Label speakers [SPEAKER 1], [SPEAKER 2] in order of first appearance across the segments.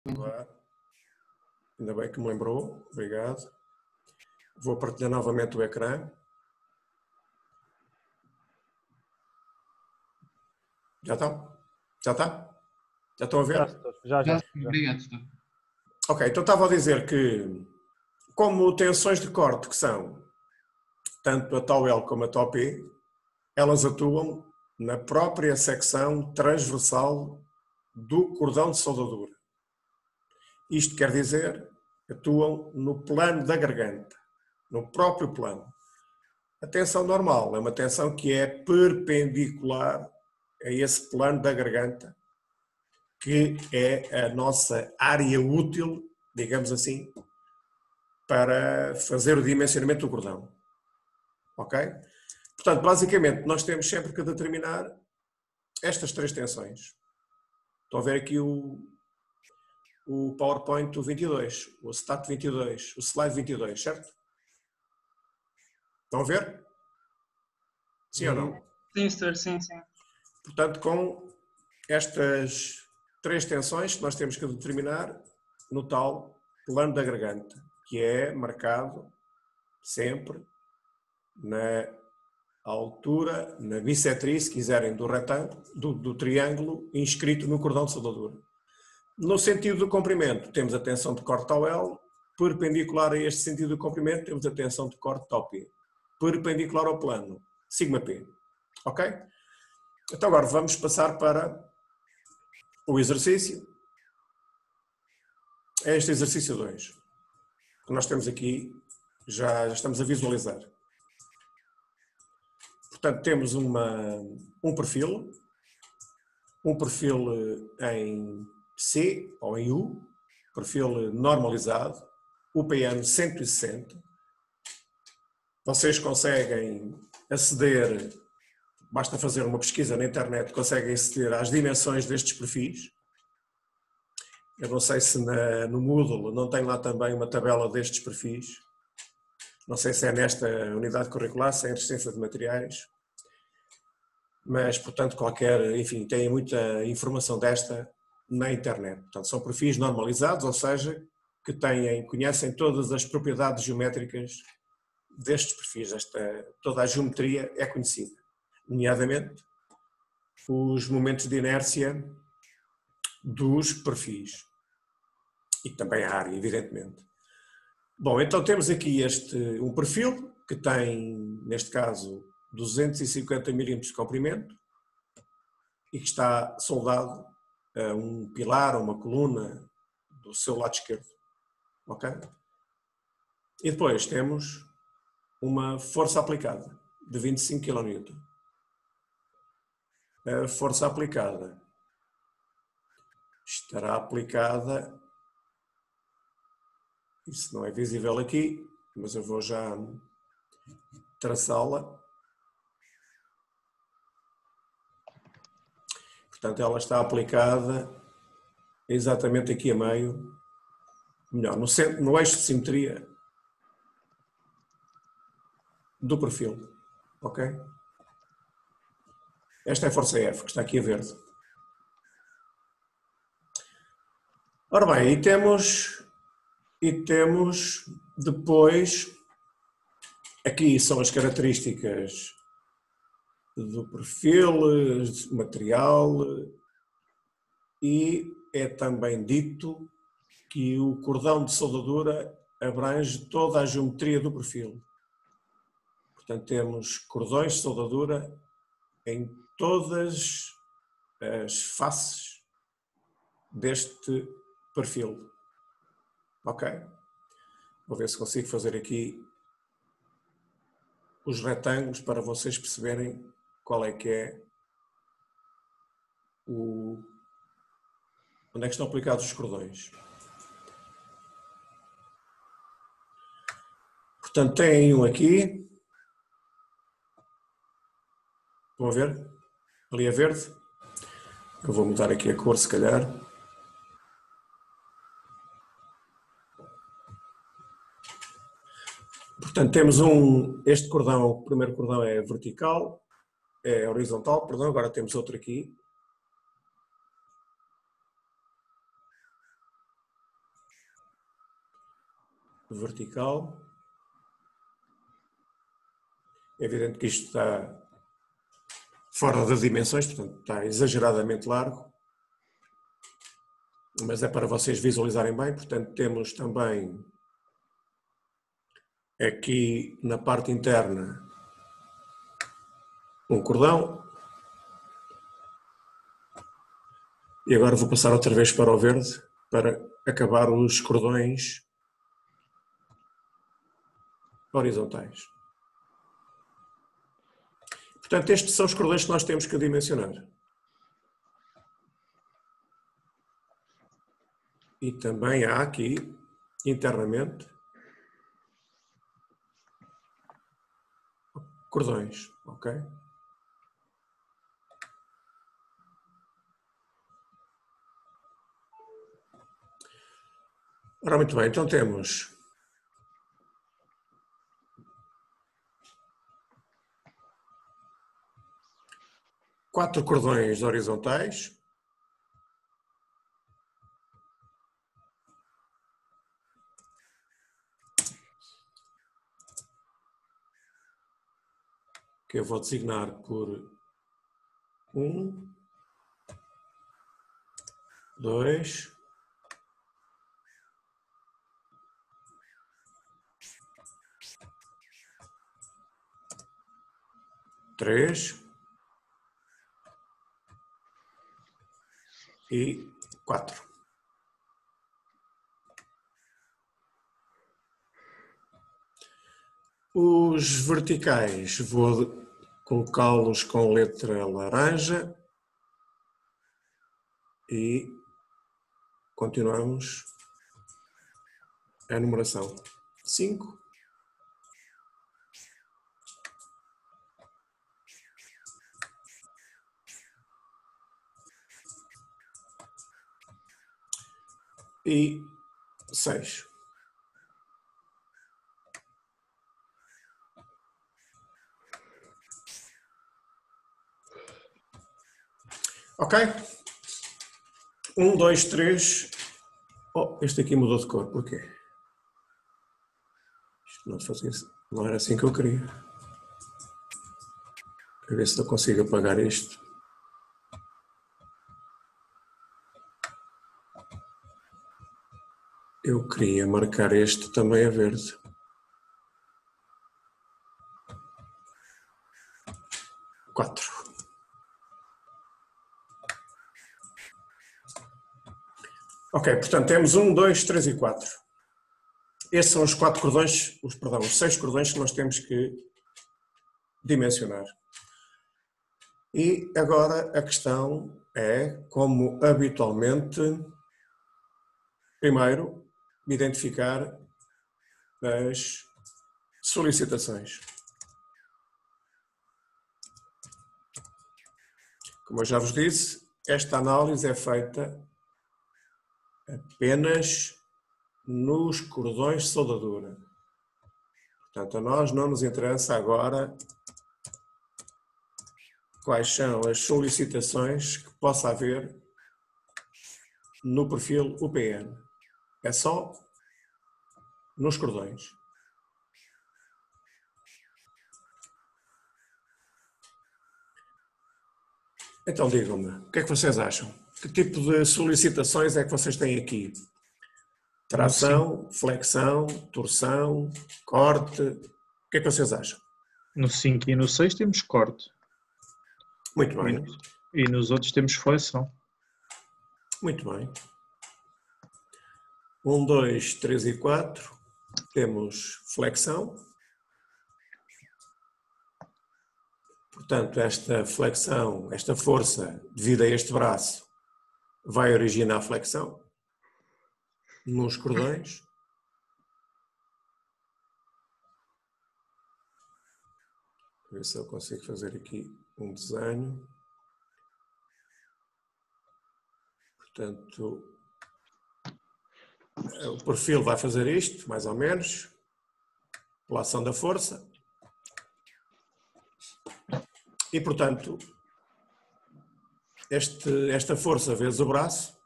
[SPEAKER 1] Olá. Ainda bem que me lembrou, obrigado. Vou partilhar novamente o ecrã. Já estão? Já está? Já estão a ver?
[SPEAKER 2] Já.
[SPEAKER 3] Obrigado, estou.
[SPEAKER 1] Ok, então estava a dizer que, como tensões de corte que são, tanto a tau L como a tau P, elas atuam na própria secção transversal do cordão de soldadura. Isto quer dizer, atuam no plano da garganta, no próprio plano. A tensão normal é uma tensão que é perpendicular a esse plano da garganta, que é a nossa área útil, digamos assim, para fazer o dimensionamento do cordão. Ok? Portanto, basicamente, nós temos sempre que determinar estas três tensões. Estão a ver aqui o PowerPoint do 22, o Stat 22, o Slide 22, certo? Estão a ver? Sim ou não?
[SPEAKER 3] Sim, senhor, sim.
[SPEAKER 1] Portanto, com estas três tensões que nós temos que determinar no tal plano da garganta, que é marcado sempre na altura, na bissetriz, se quiserem, do retângulo, do triângulo inscrito no cordão de soldadura. No sentido do comprimento, temos a tensão de corte tau L, perpendicular a este sentido do comprimento, temos a tensão de corte tau P, perpendicular ao plano, sigma P. Ok? Então agora vamos passar para o exercício. É este exercício 2, que nós temos aqui, já estamos a visualizar. Portanto, temos um perfil em C ou em U, perfil normalizado, UPN 160. Vocês conseguem aceder, basta fazer uma pesquisa na internet, conseguem aceder às dimensões destes perfis. Eu não sei se no Moodle não tem lá também uma tabela destes perfis. Não sei se é nesta unidade curricular, se é em resistência de materiais. Mas, portanto, enfim, tem muita informação desta na internet. Portanto, são perfis normalizados, ou seja, que conhecem todas as propriedades geométricas destes perfis. Toda a geometria é conhecida, nomeadamente os momentos de inércia dos perfis e também a área, evidentemente. Bom, então temos aqui um perfil que tem, neste caso, 250 milímetros de comprimento e que está soldado a um pilar, a uma coluna do seu lado esquerdo. Ok? E depois temos uma força aplicada de 25 kN. A força aplicada estará aplicada, isso não é visível aqui, mas eu vou já traçá-la. Portanto, ela está aplicada exatamente aqui a meio, melhor, no eixo de simetria do perfil. Ok? Esta é a força F, que está aqui a verde. Ora bem, e temos depois, aqui são as características do perfil, material, e é também dito que o cordão de soldadura abrange toda a geometria do perfil. Portanto, temos cordões de soldadura em todas as faces deste perfil. Ok? Vou ver se consigo fazer aqui os retângulos para vocês perceberem qual é que é onde é que estão aplicados os cordões. Portanto, tem um aqui. Estão a ver? Ali é verde. Eu vou mudar aqui a cor, se calhar. Portanto, temos este cordão, o primeiro cordão é vertical, é horizontal, perdão, agora temos outro aqui. vertical. É evidente que isto está fora das dimensões, portanto está exageradamente largo, mas é para vocês visualizarem bem. Portanto, temos também aqui na parte interna um cordão. E agora vou passar outra vez para o verde para acabar os cordões horizontais. Portanto, estes são os cordões que nós temos que dimensionar. E também há aqui, internamente, cordões, ok? Ora, muito bem, então temos quatro cordões horizontais. Que eu vou designar por 1, 2, 3 e 4. Os verticais vou colocá-los com letra laranja e continuamos a numeração. 5. E 6. Ok? 1, 2, 3. Oh, este aqui mudou de cor. Porquê? Isto não fazia, não era assim que eu queria. A ver se eu consigo apagar isto. Eu queria marcar este também a verde. Quatro. Ok, portanto temos 1, 2, 3 e 4. Estes são os 4 cordões, os 6 cordões que nós temos que dimensionar. E agora a questão é, como habitualmente, primeiro, identificar as solicitações. Como eu já vos disse, esta análise é feita apenas nos cordões de soldadura. Portanto, a nós não nos interessa agora quais são as solicitações que possa haver no perfil UPN. É só nos cordões. Então digam-me, o que é que vocês acham? Que tipo de solicitações é que vocês têm aqui? Tração, flexão, torção, corte, o que é que vocês acham?
[SPEAKER 2] No 5 e no 6 temos corte.
[SPEAKER 1] Muito bem.
[SPEAKER 2] E nos outros temos flexão.
[SPEAKER 1] Muito bem. 1, 2, 3 e 4 temos flexão. Portanto, esta flexão, esta força devido a este braço vai originar flexão nos cordões. Vou ver se eu consigo fazer aqui um desenho. Portanto, o perfil vai fazer isto, mais ou menos, pela ação da força. E, portanto, esta força vezes o braço,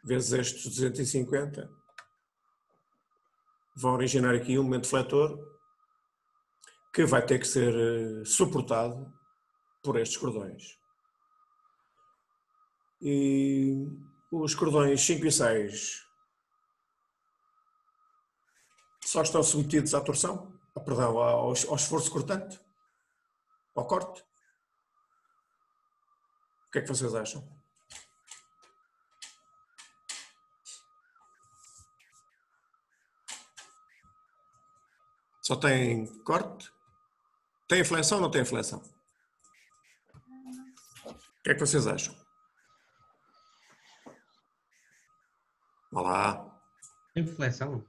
[SPEAKER 1] vezes estes 250, vão originar aqui um momento fletor que vai ter que ser suportado por estes cordões. E os cordões 5 e 6 só estão submetidos à torção, perdão, ao esforço cortante, ao corte. O que é que vocês acham? Só tem corte? Tem flexão ou não tem flexão? O que é que vocês acham? Vá lá.
[SPEAKER 3] Tem flexão?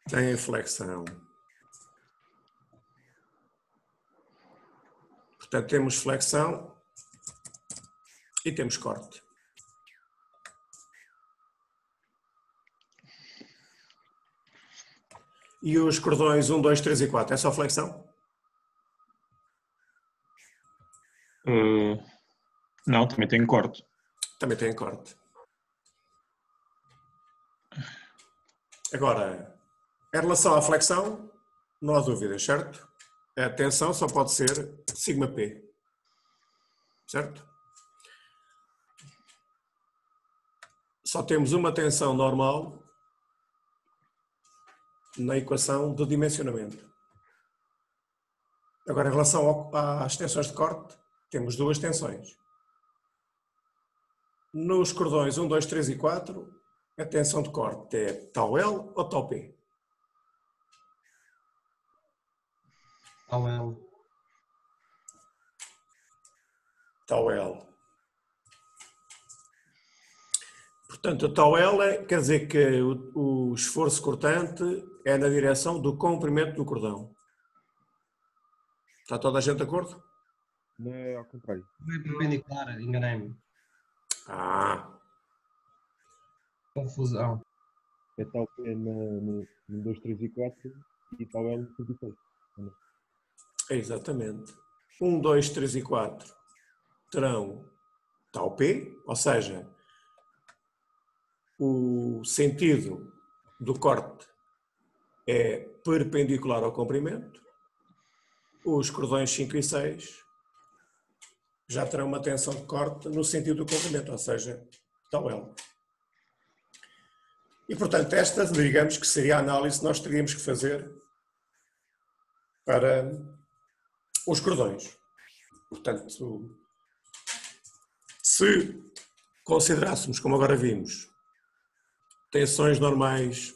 [SPEAKER 1] Tem flexão. Portanto, temos flexão e temos corte. E os cordões 1, 2, 3 e 4, é só flexão?
[SPEAKER 2] Não, também tem corte.
[SPEAKER 1] Também tem corte. Agora, em relação à flexão, não há dúvidas, certo? A tensão só pode ser sigma P, certo? Só temos uma tensão normal na equação do dimensionamento. Agora, em relação às tensões de corte, temos duas tensões. Nos cordões 1, 2, 3 e 4, a tensão de corte é tau L ou tau P?
[SPEAKER 3] Tau L.
[SPEAKER 1] Tau L. Portanto, a tau L quer dizer que o esforço cortante é na direção do comprimento do cordão. Está toda a gente de acordo?
[SPEAKER 4] Não é ao contrário.
[SPEAKER 3] Não é perpendicular, enganei-me.
[SPEAKER 1] Ah,
[SPEAKER 3] Confusão.
[SPEAKER 4] É tal P no 2, 3 e 4 e tal L no 5 e 6.
[SPEAKER 1] exatamente. 1, 2, 3 e 4 terão tau P, ou seja, o sentido do corte é perpendicular ao comprimento. Os cordões 5 e 6 já terão uma tensão de corte no sentido do comprimento, ou seja, tau L. E, portanto, esta, digamos que seria a análise que nós teríamos que fazer para os cordões. Portanto, se considerássemos, como agora vimos, tensões normais,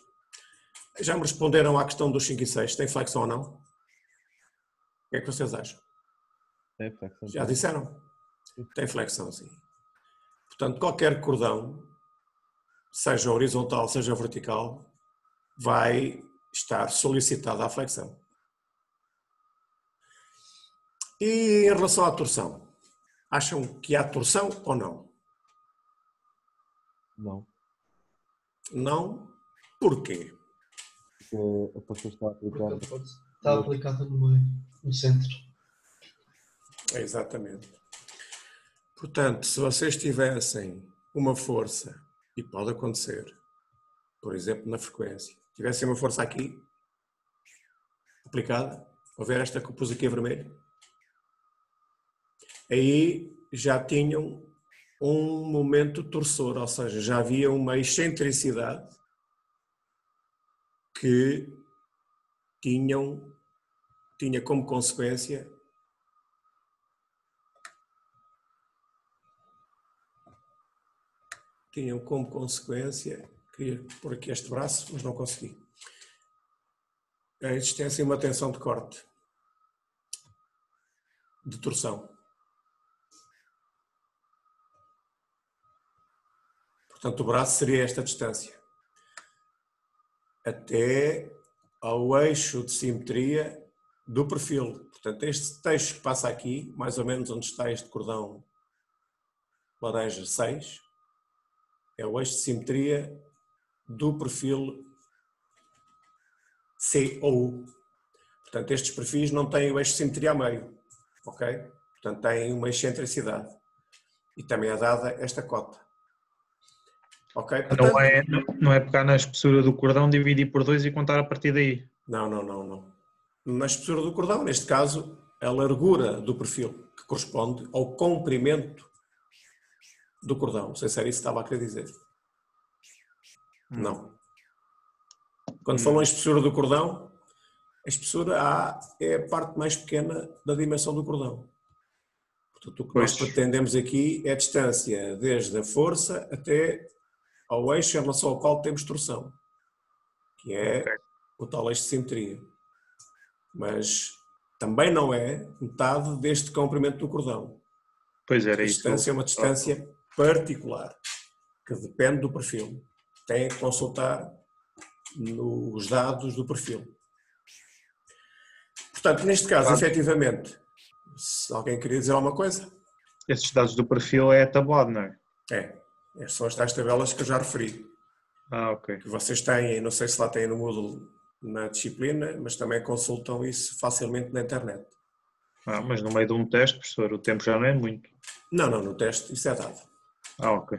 [SPEAKER 1] já me responderam à questão dos 5 e 6, tem flexão ou não? O que é que vocês acham?
[SPEAKER 4] É flexão.
[SPEAKER 1] Já disseram? Tem flexão, sim. Portanto, qualquer cordão, seja horizontal, seja vertical, vai estar solicitada a flexão. E em relação à torção, acham que há torção ou não?
[SPEAKER 4] Não.
[SPEAKER 1] Não? Porquê?
[SPEAKER 4] Porque a força está aplicada.
[SPEAKER 5] Está aplicada no meio, no centro.
[SPEAKER 1] Exatamente. Portanto, se vocês tivessem uma força, e pode acontecer, por exemplo, na frequência, tivessem uma força aqui, aplicada, a ver esta que eu pus aqui a vermelho, aí já tinham um momento torsor, ou seja, já havia uma excentricidade que tinha como consequência queria pôr aqui este braço, mas não consegui, a existência de uma tensão de corte, de torção. Portanto, o braço seria esta distância, até ao eixo de simetria do perfil. Portanto, este eixo que passa aqui, mais ou menos onde está este cordão laranja 6, é o eixo de simetria do perfil C ou U. Portanto, estes perfis não têm o eixo de simetria a meio, ok? Portanto, têm uma excentricidade. E também é dada esta cota. Ok?
[SPEAKER 2] Não é pegar na espessura do cordão, dividir por 2 e contar a partir daí.
[SPEAKER 1] Não. Na espessura do cordão, neste caso, a largura do perfil, que corresponde ao comprimento do cordão. Não sei se era isso que estava a querer dizer. Não. Quando falam em espessura do cordão, a espessura A é a parte mais pequena da dimensão do cordão. Portanto, o que nós pretendemos aqui é a distância desde a força até ao eixo em relação ao qual temos torção, que é o tal eixo de simetria. Mas também não é metade deste comprimento do cordão.
[SPEAKER 2] Pois era
[SPEAKER 1] a
[SPEAKER 2] isso.
[SPEAKER 1] distância é uma distância particular, que depende do perfil. Tem que consultar nos dados do perfil. Portanto, neste caso, efetivamente, se alguém queria dizer alguma coisa?
[SPEAKER 2] Esses dados do perfil é tabulado, não é?
[SPEAKER 1] São as tais tabelas que eu já referi.
[SPEAKER 2] Ok.
[SPEAKER 1] Que vocês têm, não sei se lá têm no Moodle na disciplina, mas também consultam isso facilmente na internet.
[SPEAKER 2] Mas no meio de um teste, professor, o tempo já não é muito.
[SPEAKER 1] Não, no teste isso é dado.
[SPEAKER 2] Ok.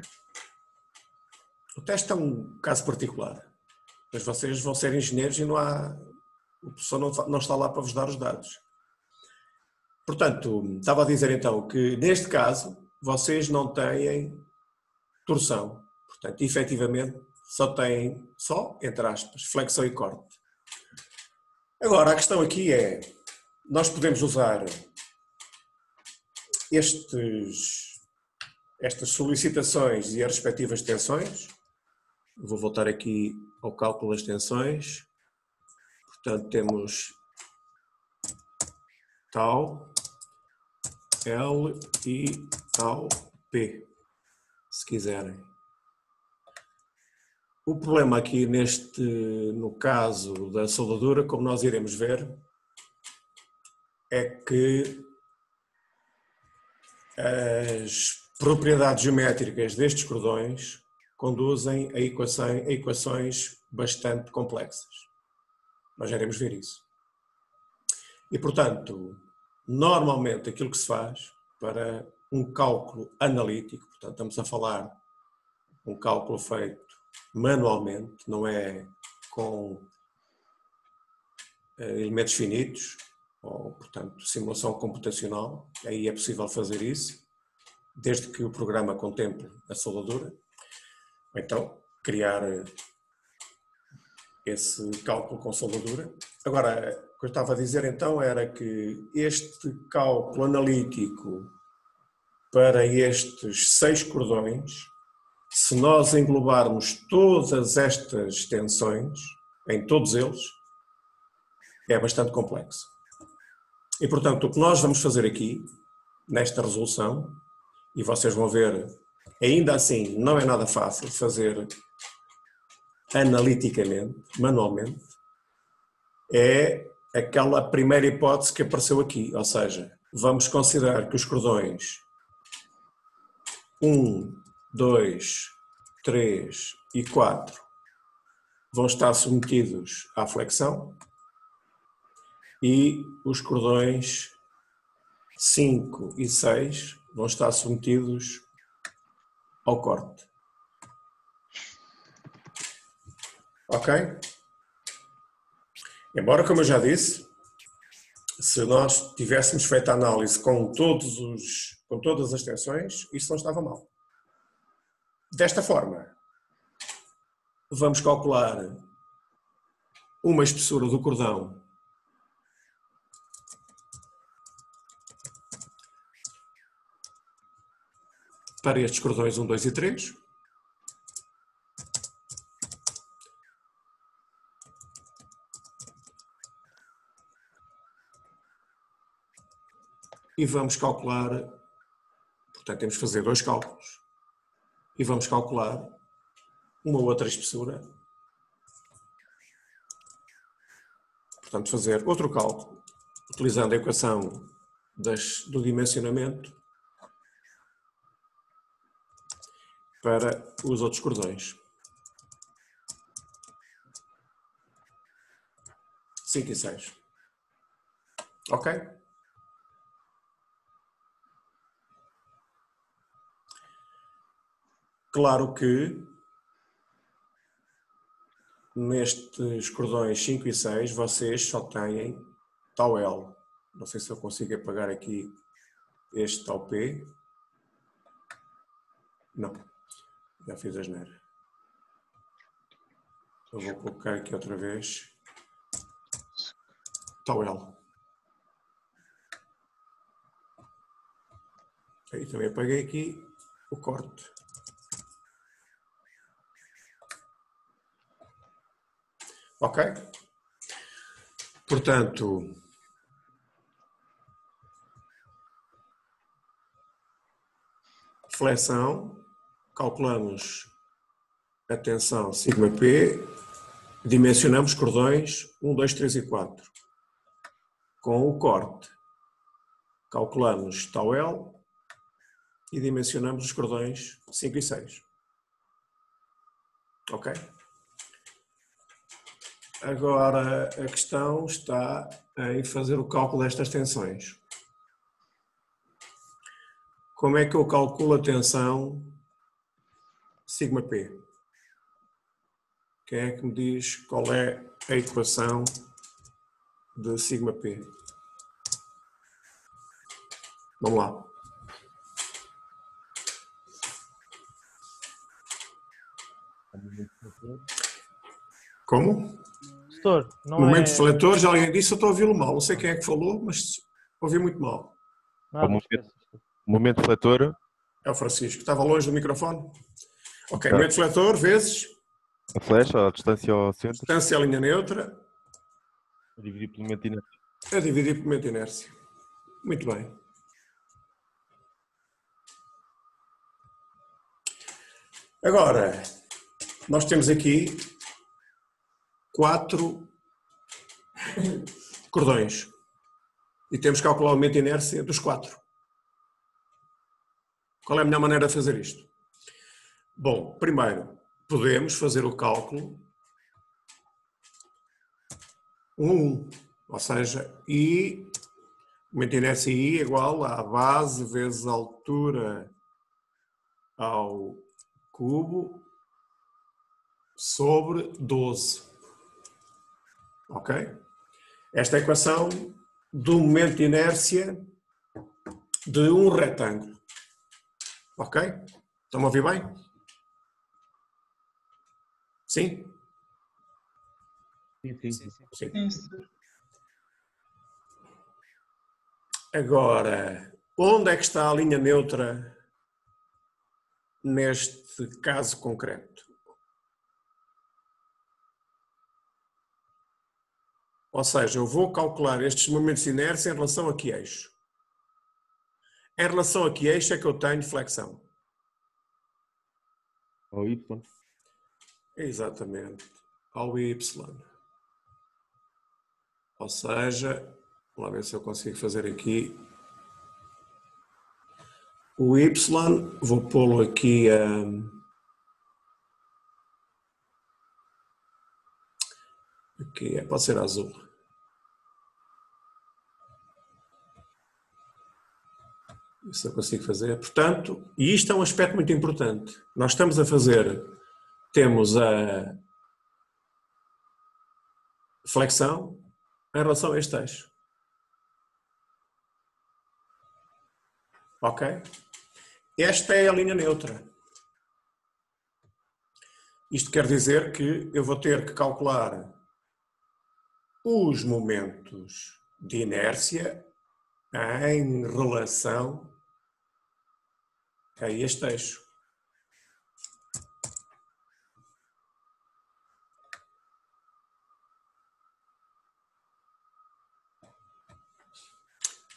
[SPEAKER 1] O teste é um caso particular. Mas vocês vão ser engenheiros e não há... O professor não está lá para vos dar os dados. Portanto, estava a dizer então que neste caso vocês não têm torção. Portanto, efetivamente, só têm, entre aspas, flexão e corte. Agora, a questão aqui é, nós podemos usar estas solicitações e as respectivas tensões. Vou voltar aqui ao cálculo das tensões. Portanto, temos tau L e tau P, se quiserem. O problema aqui no caso da soldadura, como nós iremos ver, é que as propriedades geométricas destes cordões conduzem a equações bastante complexas. Nós já iremos ver isso. E, portanto, normalmente aquilo que se faz para um cálculo analítico, portanto, estamos a falar de um cálculo feito manualmente, não é com elementos finitos, ou, portanto, simulação computacional, aí é possível fazer isso, desde que o programa contemple a soldadura, ou então criar esse cálculo com soldadura. Agora, o que eu estava a dizer então era que este cálculo analítico para estes 6 cordões, se nós englobarmos todas estas tensões, em todos eles, é bastante complexo. E, portanto, o que nós vamos fazer aqui, nesta resolução, e vocês vão ver, ainda assim, não é nada fácil fazer analiticamente, manualmente, é aquela primeira hipótese que apareceu aqui, ou seja, vamos considerar que os cordões 1, 2, 3 e 4 vão estar submetidos à flexão e os cordões 5 e 6 vão estar submetidos ao corte. Ok? Embora, como eu já disse, se nós tivéssemos feito a análise com todas as tensões, isso não estava mal. Desta forma, vamos calcular uma espessura do cordão para estes cordões 1, 2 e 3. E vamos calcular, portanto temos que fazer 2 cálculos, e vamos calcular uma outra espessura, portanto fazer outro cálculo, utilizando a equação do dimensionamento para os outros cordões. 5 e 6. Ok? Claro que nestes cordões 5 e 6 vocês só têm tal L. Não sei se eu consigo apagar aqui este tal P. Não, já fiz a asneira. Eu vou colocar aqui outra vez tal L. Aí também apaguei aqui o corte. Ok? Portanto, flexão, calculamos a tensão σp, dimensionamos cordões 1, 2, 3 e 4. Com o corte, calculamos tau L e dimensionamos os cordões 5 e 6. Ok? Agora a questão está em fazer o cálculo destas tensões. Como é que eu calculo a tensão σp? Quem é que me diz qual é a equação de σp? Vamos lá. Como?
[SPEAKER 6] Setor, não
[SPEAKER 1] Momento
[SPEAKER 6] é.
[SPEAKER 1] defletor, já alguém disse, eu estou a ouvi-lo mal. Não sei quem é que falou, mas ouvi muito mal.
[SPEAKER 6] Nada,
[SPEAKER 4] Como
[SPEAKER 6] esquece.
[SPEAKER 4] momento defletor,
[SPEAKER 1] É o Francisco. Estava longe do microfone? Ok,
[SPEAKER 4] Tá.
[SPEAKER 1] momento defletor vezes
[SPEAKER 4] a flecha, a distância ao centro,
[SPEAKER 1] distância à linha neutra
[SPEAKER 4] dividir pelo momento de inércia.
[SPEAKER 1] a dividir por momento de inércia. Muito bem. Agora, nós temos aqui 4 cordões e temos que calcular o momento de inércia dos 4. Qual é a melhor maneira de fazer isto? Bom, primeiro, podemos fazer o cálculo 1, ou seja, I, momento de inércia I é igual a base vezes a altura ao cubo sobre 12. Ok? Esta é a equação do momento de inércia de um retângulo. Ok? Estão a ouvir bem? Sim? Sim. Agora, onde é que está a linha neutra neste caso concreto? Ou seja, eu vou calcular estes momentos de inércia em relação a que eixo? Em relação a que eixo é que eu tenho flexão?
[SPEAKER 4] Ao Y.
[SPEAKER 1] Exatamente, ao Y. Ou seja, vamos lá ver se eu consigo fazer aqui. O Y, vou pô-lo aqui aqui, pode ser azul. Isso eu consigo fazer. Portanto, e isto é um aspecto muito importante. Nós estamos a fazer, temos a flexão em relação a este eixo. Ok? Esta é a linha neutra. Isto quer dizer que eu vou ter que calcular os momentos de inércia em relação a este eixo.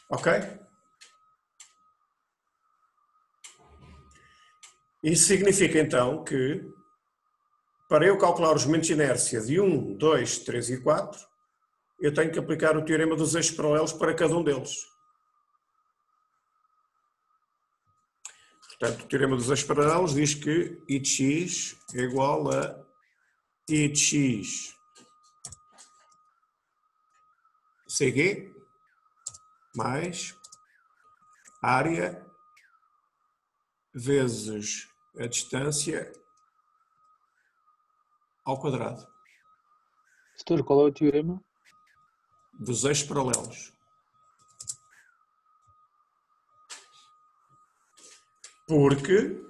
[SPEAKER 1] Ok? Isso significa então que, para eu calcular os momentos de inércia de 1, 2, 3 e 4, eu tenho que aplicar o teorema dos eixos paralelos para cada um deles. Portanto, o teorema dos eixos paralelos diz que I de x é igual a I de x CG mais área vezes a distância ao quadrado
[SPEAKER 6] Setor, qual é o teorema?
[SPEAKER 1] dos eixos paralelos. Porque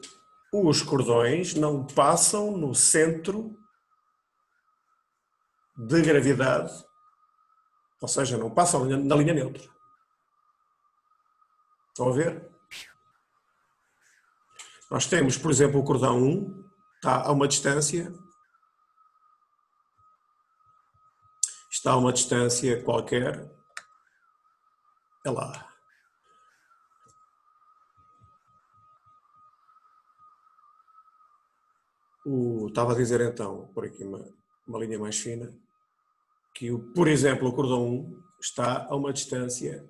[SPEAKER 1] os cordões não passam no centro de gravidade, ou seja, não passam na linha neutra. Estão a ver? Nós temos, por exemplo, o cordão 1, está a uma distância, está a uma distância qualquer, é lá. Estava a dizer então, por aqui uma linha mais fina, que, por exemplo, o cordão 1 está a uma distância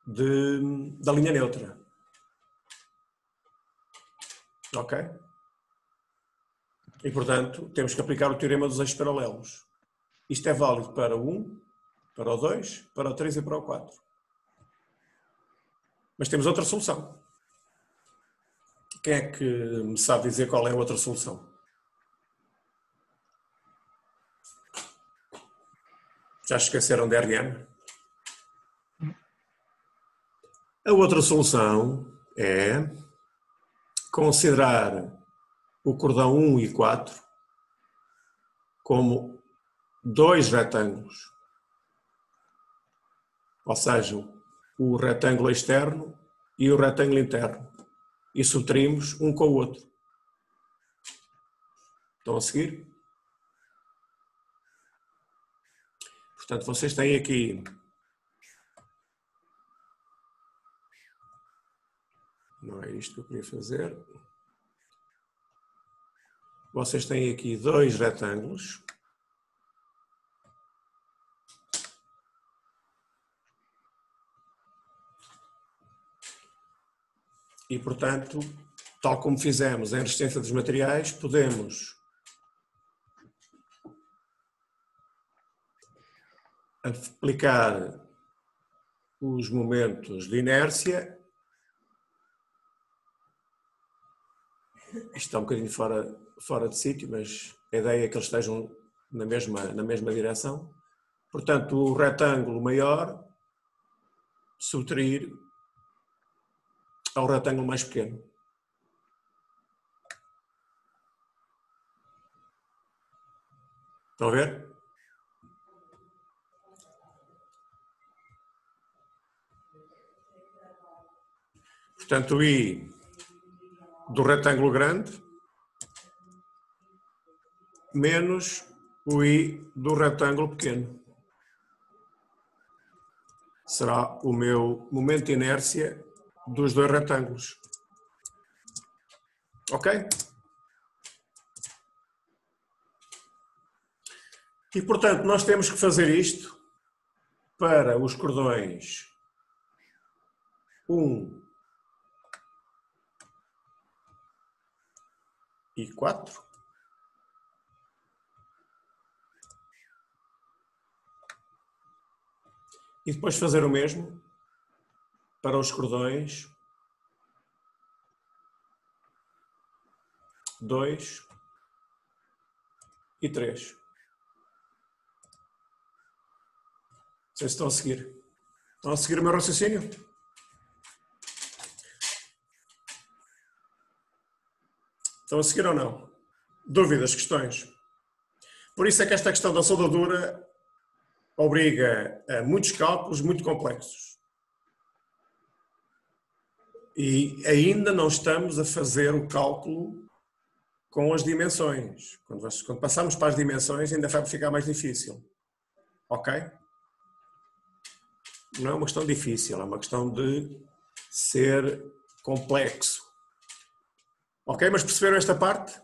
[SPEAKER 1] da linha neutra. Ok? E, portanto, temos que aplicar o teorema dos eixos paralelos. Isto é válido para o 1, para o 2, para o 3 e para o 4. Mas temos outra solução. Quem é que me sabe dizer qual é a outra solução? Já esqueceram de RN? A outra solução é considerar o cordão 1 e 4 como dois retângulos. Ou seja, o retângulo externo e o retângulo interno. E subtraímos um com o outro. Estão a seguir? Portanto, vocês têm aqui não é isto que eu queria fazer. Vocês têm aqui dois retângulos. E, portanto, tal como fizemos em resistência dos materiais, podemos aplicar os momentos de inércia. Isto está um bocadinho fora de sítio, mas a ideia é que eles estejam na mesma direção. Portanto, o retângulo maior subtrair ao retângulo mais pequeno. Estão a ver? Portanto, o I do retângulo grande menos o I do retângulo pequeno. Será o meu momento de inércia dos dois retângulos. Ok? E, portanto, nós temos que fazer isto para os cordões 1 e 4. E depois fazer o mesmo para os cordões 2 e 3. Não sei se estão a seguir. Estão a seguir o meu raciocínio? Estão a seguir ou não? Dúvidas, questões? Por isso é que esta questão da soldadura obriga a muitos cálculos muito complexos. E ainda não estamos a fazer o cálculo com as dimensões. Quando passamos para as dimensões ainda vai ficar mais difícil. Ok? Não é uma questão difícil, é uma questão de ser complexo. Ok, mas perceberam esta parte?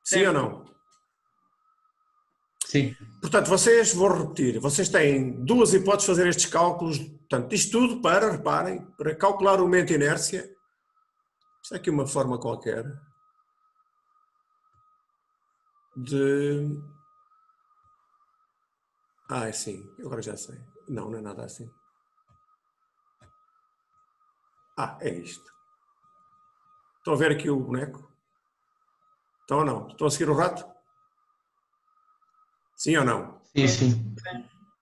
[SPEAKER 1] Sim ou não?
[SPEAKER 3] Sim.
[SPEAKER 1] Portanto, vou repetir, vocês têm duas hipóteses de fazer estes cálculos. Portanto, isto tudo reparem, para calcular o momento de inércia. Isto é aqui uma forma qualquer de... é sim, agora já sei. Não é nada assim. É isto. Estão a ver aqui o boneco? Estão ou não? Estão a seguir o rato? Sim ou não?
[SPEAKER 5] Sim, sim.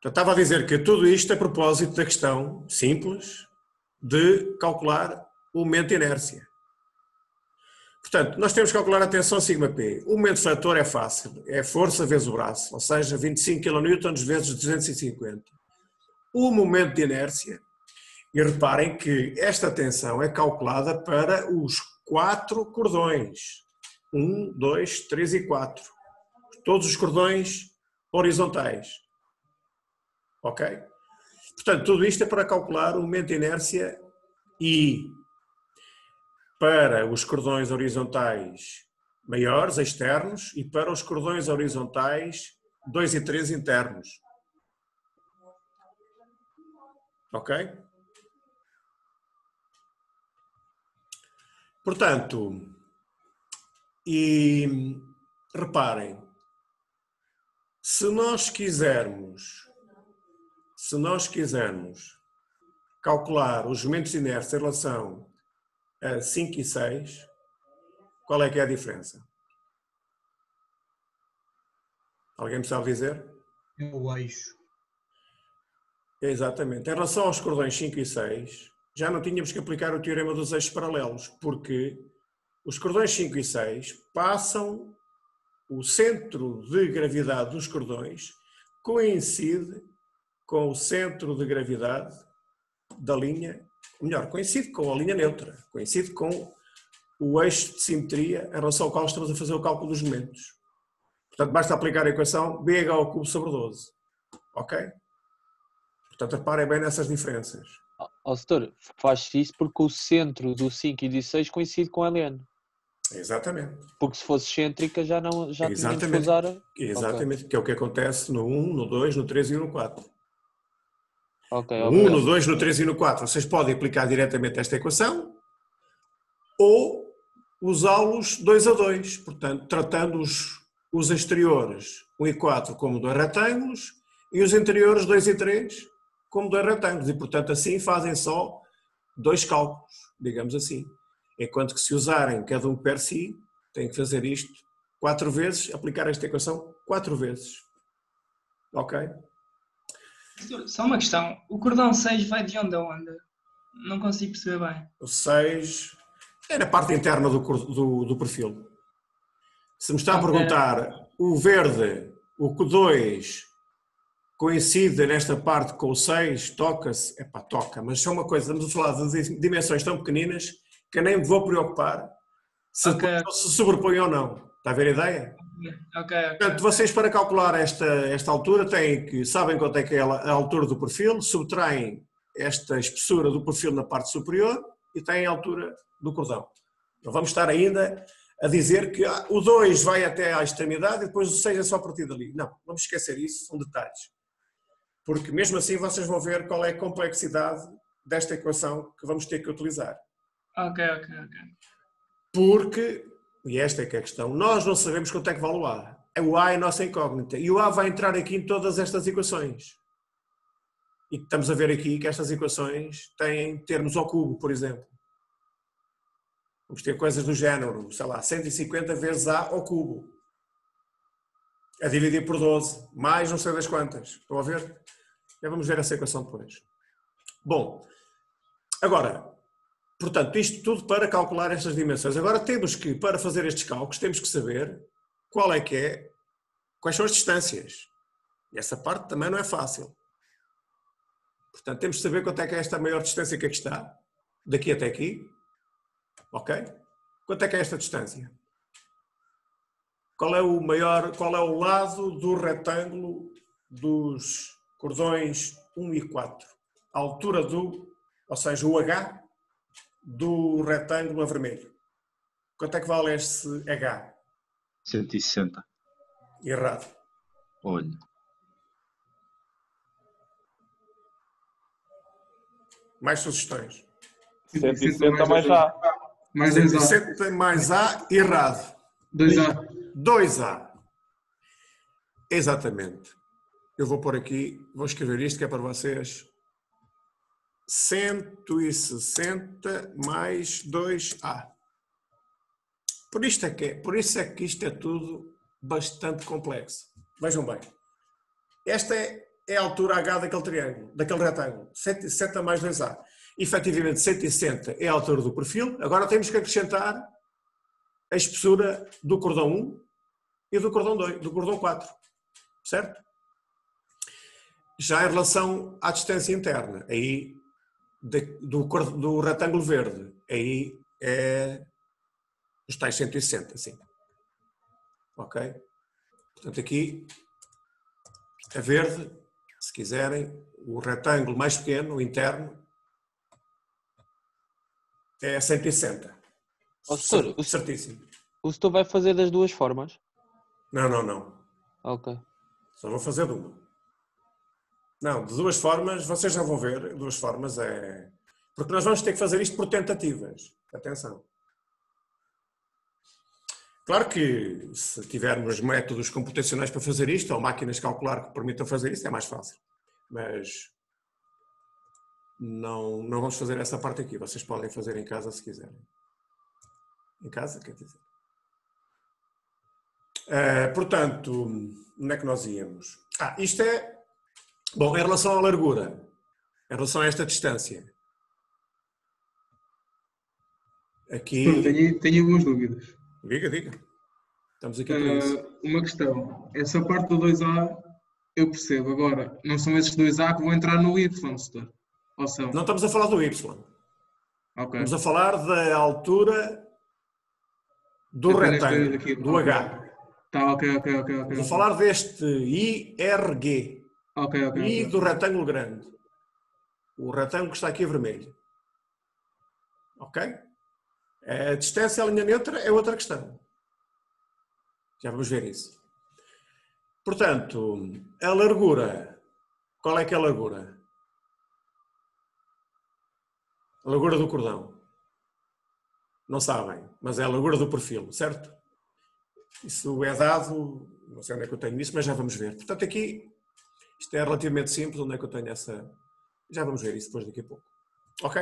[SPEAKER 1] Eu estava a dizer que tudo isto a propósito da questão simples de calcular o momento de inércia. Portanto, nós temos que calcular a tensão σp. O momento fator é fácil, é força vezes o braço, ou seja, 25 kN vezes 250. O momento de inércia, e reparem que esta tensão é calculada para os 4 cordões. 1, 2, 3 e 4. Todos os cordões horizontais. Ok? Portanto, tudo isto é para calcular o momento de inércia e para os cordões horizontais maiores, externos, e para os cordões horizontais 2 e 3 internos. Ok? Portanto, e reparem, se nós quisermos calcular os momentos de inércia em relação a 5 e 6, qual é que é a diferença? Alguém me sabe dizer?
[SPEAKER 3] É o eixo.
[SPEAKER 1] Exatamente. Em relação aos cordões 5 e 6, já não tínhamos que aplicar o teorema dos eixos paralelos, porque os cordões 5 e 6 passam, o centro de gravidade dos cordões coincide com o centro de gravidade da linha, melhor, coincide com a linha neutra, coincide com o eixo de simetria em relação ao qual estamos a fazer o cálculo dos momentos. Portanto, basta aplicar a equação BH² sobre 12. Ok? Portanto, reparem bem nessas diferenças.
[SPEAKER 6] Setor, faz-se isso porque o centro do 5 e do 6 coincide com LN.
[SPEAKER 1] Exatamente.
[SPEAKER 6] Porque se fosse excêntrica já tínhamos que
[SPEAKER 1] Exatamente.
[SPEAKER 6] usar...
[SPEAKER 1] Exatamente,
[SPEAKER 6] Okay.
[SPEAKER 1] que é o que acontece no 1, no 2, no 3 e no 4.
[SPEAKER 6] Ok,
[SPEAKER 1] No 1,
[SPEAKER 6] obrigado.
[SPEAKER 1] no 2, no 3 e no 4, vocês podem aplicar diretamente esta equação ou usá-los 2 a 2, portanto, tratando os exteriores 1 e 4 como 2 retângulos e os interiores 2 e 3 como 2 retângulos e, portanto, assim fazem só 2 cálculos, digamos assim. Enquanto que se usarem cada um per si, têm que fazer isto 4 vezes, aplicar esta equação 4 vezes. Ok?
[SPEAKER 7] Só uma questão. O cordão 6 vai de onde a onde? Não consigo perceber bem.
[SPEAKER 1] O 6 é na parte interna do perfil. Se me está a perguntar, o verde, o 2 coincide nesta parte com o 6, toca-se? Toca, mas só uma coisa, estamos a falar de dimensões tão pequeninas que eu nem me vou preocupar se se sobrepõe ou não. Está a ver a ideia?
[SPEAKER 7] Ok.
[SPEAKER 1] Portanto, vocês para calcular esta altura têm que, sabem quanto é que é a altura do perfil, subtraem esta espessura do perfil na parte superior e têm a altura do cordão. Não vamos estar ainda a dizer que o 2 vai até à extremidade e depois o 6 é só a partir dali. Não, vamos esquecer isso, são detalhes. Porque mesmo assim vocês vão ver qual é a complexidade desta equação que vamos ter que utilizar.
[SPEAKER 7] Ok.
[SPEAKER 1] Porque, e esta é que é a questão, nós não sabemos quanto é que vale o A. O A é a nossa incógnita. E o A vai entrar aqui em todas estas equações. E estamos a ver aqui que estas equações têm termos ao cubo, por exemplo. Vamos ter coisas do género, sei lá, 150 vezes A ao cubo. A dividir por 12, mais não sei das quantas. Estão a ver? Já vamos ver essa equação depois. Bom, agora, portanto, isto tudo para calcular estas dimensões. Agora temos que, para fazer estes cálculos, temos que saber quais são as distâncias. E essa parte também não é fácil. Portanto, temos que saber quanto é que é esta maior distância que aqui está, daqui até aqui. Ok? Quanto é que é esta distância? Qual é o lado do retângulo dos cordões 1 e 4? A altura ou seja, o H do retângulo a vermelho. Quanto é que vale este H?
[SPEAKER 8] 160.
[SPEAKER 1] Errado.
[SPEAKER 8] Olha.
[SPEAKER 1] Mais sugestões.
[SPEAKER 6] 160 mais A.
[SPEAKER 5] Mais 2A.
[SPEAKER 1] 160 mais A, errado.
[SPEAKER 5] 2A.
[SPEAKER 1] 2A. Exatamente. Eu vou pôr aqui, vou escrever isto que é para vocês 160 mais 2A. Por isso é que isto é tudo bastante complexo. Vejam bem. Esta é a altura H daquele triângulo, daquele retângulo. 160 mais 2A. Efetivamente, 160 é a altura do perfil. Agora temos que acrescentar a espessura do cordão 1 e do cordão 2, do cordão 4. Certo? Já em relação à distância interna, aí do retângulo verde, aí é os tais 160, sim. Ok? Portanto, aqui a verde, se quiserem, o retângulo mais pequeno, o interno, é 160.
[SPEAKER 6] Doutor,
[SPEAKER 1] Certíssimo.
[SPEAKER 6] o setor vai fazer das duas formas?
[SPEAKER 1] Não.
[SPEAKER 6] Ok.
[SPEAKER 1] Só vou fazer de uma. Não, de duas formas, vocês já vão ver, duas formas é... Porque nós vamos ter que fazer isto por tentativas. Atenção. Claro que se tivermos métodos computacionais para fazer isto, ou máquinas de calcular que permitam fazer isto, é mais fácil. Mas não vamos fazer essa parte aqui. Vocês podem fazer em casa se quiserem. Em casa, quer dizer. Portanto, onde é que nós íamos? Isto é... Bom, em relação à largura, em relação a esta distância. Aqui...
[SPEAKER 5] Tenho algumas dúvidas.
[SPEAKER 1] Diga. Estamos aqui para isso.
[SPEAKER 5] Uma questão. Essa parte do 2A eu percebo. Agora, não são esses 2A que vão entrar no Y, setor? Ou são?
[SPEAKER 1] Não estamos a falar do Y.
[SPEAKER 5] Ok.
[SPEAKER 1] Estamos a falar da altura do retângulo, do H.
[SPEAKER 5] Tá, ok.
[SPEAKER 1] Estamos a falar deste IRG.
[SPEAKER 5] Ok.
[SPEAKER 1] Do retângulo grande. O retângulo que está aqui a vermelho. Ok? A distância, a linha neutra, é outra questão. Já vamos ver isso. Portanto, a largura. Qual é que é a largura? A largura do cordão. Não sabem, mas é a largura do perfil, certo? Isso é dado, não sei onde é que eu tenho isso, mas já vamos ver. Portanto, aqui, isto é relativamente simples, onde é que eu tenho essa... Já vamos ver isso depois daqui a pouco. Ok?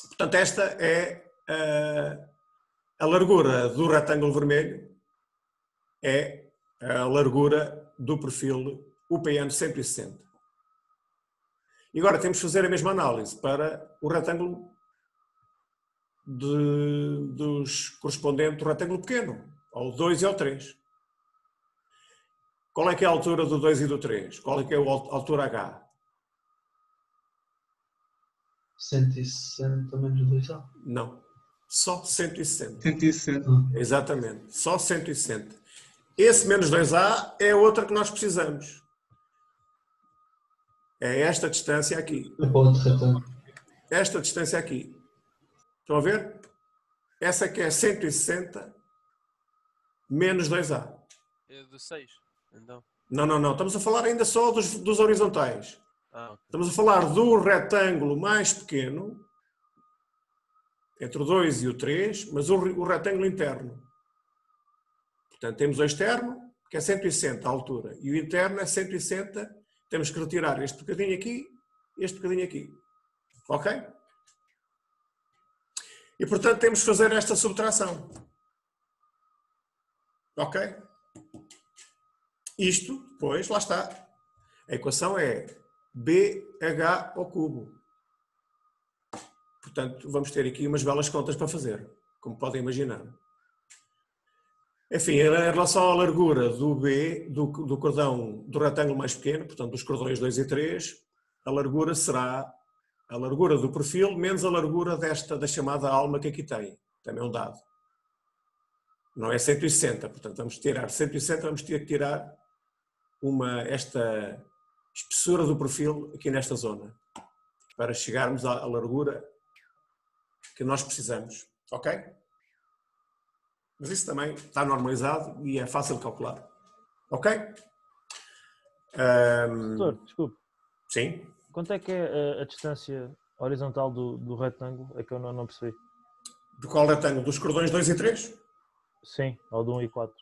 [SPEAKER 1] Portanto, esta é a largura do retângulo vermelho, é a largura do perfil UPN 160. E agora temos que fazer a mesma análise para o retângulo correspondente do retângulo pequeno, ao 2 e ao 3. Qual é que é a altura do 2 e do 3? Qual é que é a altura H?
[SPEAKER 9] 160 menos 2A.
[SPEAKER 1] Não, só 160.
[SPEAKER 5] 160.
[SPEAKER 1] Exatamente, só 160. Esse menos 2A é outra que nós precisamos. É esta distância aqui. Esta distância aqui. Estão a ver? Essa aqui é 160 menos 2A.
[SPEAKER 10] É do 6, então.
[SPEAKER 1] Não. Estamos a falar ainda só dos horizontais.
[SPEAKER 10] Okay.
[SPEAKER 1] Estamos a falar do retângulo mais pequeno, entre o 2 e o 3, mas o retângulo interno. Portanto, temos o externo, que é 160 a altura, e o interno é 160. Temos que retirar este bocadinho aqui, este bocadinho aqui. Ok? E, portanto, temos que fazer esta subtração. Ok? Isto, depois, lá está. A equação é BH ao cubo. Portanto, vamos ter aqui umas belas contas para fazer, como podem imaginar. Enfim, em relação à largura do B, do cordão do retângulo mais pequeno, portanto, dos cordões 2 e 3, a largura será a largura do perfil menos a largura da chamada alma que aqui tem. Também é um dado. Não é 160, portanto, vamos tirar 160, vamos ter que tirar esta espessura do perfil aqui nesta zona, para chegarmos à largura que nós precisamos. Ok? Mas isso também está normalizado e é fácil de calcular. Ok?
[SPEAKER 11] Doutor, desculpe.
[SPEAKER 1] Sim?
[SPEAKER 11] Quanto é que é a distância horizontal do retângulo? É que eu não percebi.
[SPEAKER 1] Do qual retângulo? Dos cordões 2 e 3?
[SPEAKER 11] Sim, ou do 1 e 4.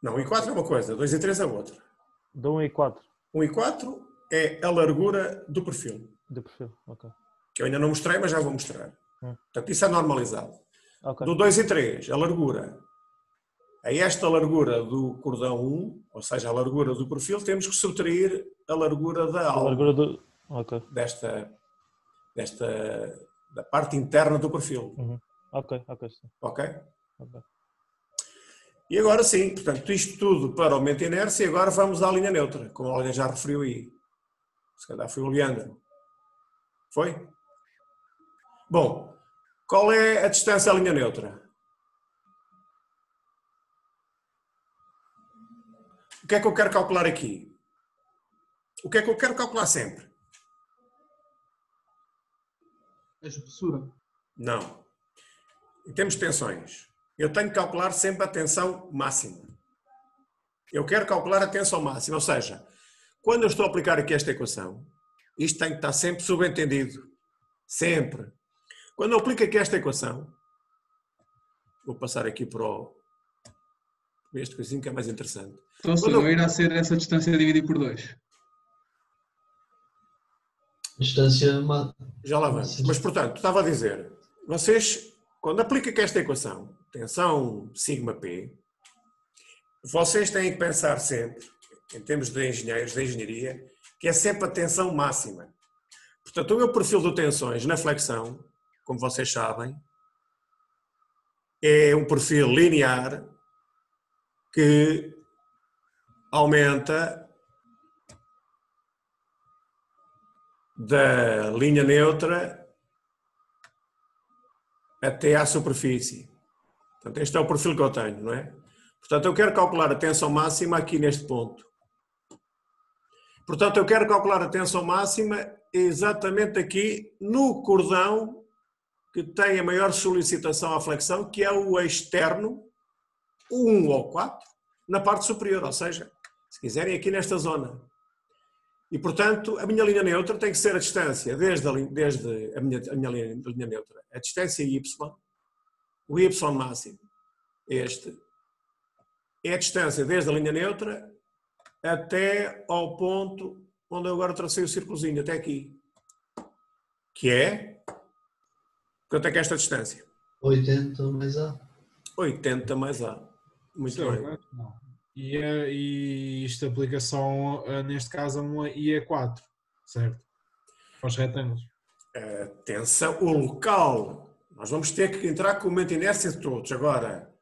[SPEAKER 1] Não, 1 e 4 é uma coisa, 2 e 3 é outra.
[SPEAKER 11] Do 1 e 4?
[SPEAKER 1] 1 e 4 é a largura do perfil.
[SPEAKER 11] Do perfil, ok.
[SPEAKER 1] que eu ainda não mostrei, mas já vou mostrar. Portanto, isso é normalizado.
[SPEAKER 11] Ok.
[SPEAKER 1] Do 2 e 3, a largura. A esta largura do cordão 1, ou seja, a largura do perfil, temos que subtrair a largura da
[SPEAKER 11] A
[SPEAKER 1] alma,
[SPEAKER 11] largura do. Ok.
[SPEAKER 1] da parte interna do perfil.
[SPEAKER 11] Ok, ok. Sim.
[SPEAKER 1] Ok?
[SPEAKER 11] Ok.
[SPEAKER 1] E agora sim, portanto, isto tudo para o momento de inércia, e agora vamos à linha neutra, como alguém já referiu aí. Se calhar foi o Leandro. Foi? Bom, qual é a distância à linha neutra? O que é que eu quero calcular aqui? O que é que eu quero calcular sempre?
[SPEAKER 5] A espessura.
[SPEAKER 1] Não. Em termos de tensões, eu tenho que calcular sempre a tensão máxima. Eu quero calcular a tensão máxima, ou seja, quando eu estou a aplicar aqui esta equação, isto tem que estar sempre subentendido. Sempre. Quando eu aplico aqui esta equação, vou passar aqui para este coisinho que é mais interessante.
[SPEAKER 5] Então, não irá ser essa distância dividida por 2.
[SPEAKER 9] Distância.
[SPEAKER 1] Já lá vamos. Mas, portanto, estava a dizer, vocês, quando aplicam aqui esta equação, tensão sigma P, vocês têm que pensar sempre, em termos de engenheiros, de engenharia, que é sempre a tensão máxima. Portanto, o meu perfil de tensões na flexão, como vocês sabem, é um perfil linear que aumenta da linha neutra até à superfície. Portanto, este é o perfil que eu tenho, não é? Portanto, eu quero calcular a tensão máxima aqui neste ponto. Portanto, eu quero calcular a tensão máxima exatamente aqui no cordão que tem a maior solicitação à flexão, que é o externo, o 1 ou 4, na parte superior, ou seja, se quiserem, aqui nesta zona. E, portanto, a minha linha neutra tem que ser a distância, desde a minha linha neutra, a distância y, o y máximo, este, é a distância desde a linha neutra até ao ponto onde eu agora tracei o círculozinho, até aqui. Que é? Quanto é que é esta distância?
[SPEAKER 9] 80 mais A.
[SPEAKER 1] 80 mais A. Muito bem.
[SPEAKER 12] E isto aplicação, neste caso, a uma IE4, certo? Para os retângulos.
[SPEAKER 1] Atenção, o local. Nós vamos ter que entrar com o momento de inércia de todos. Agora,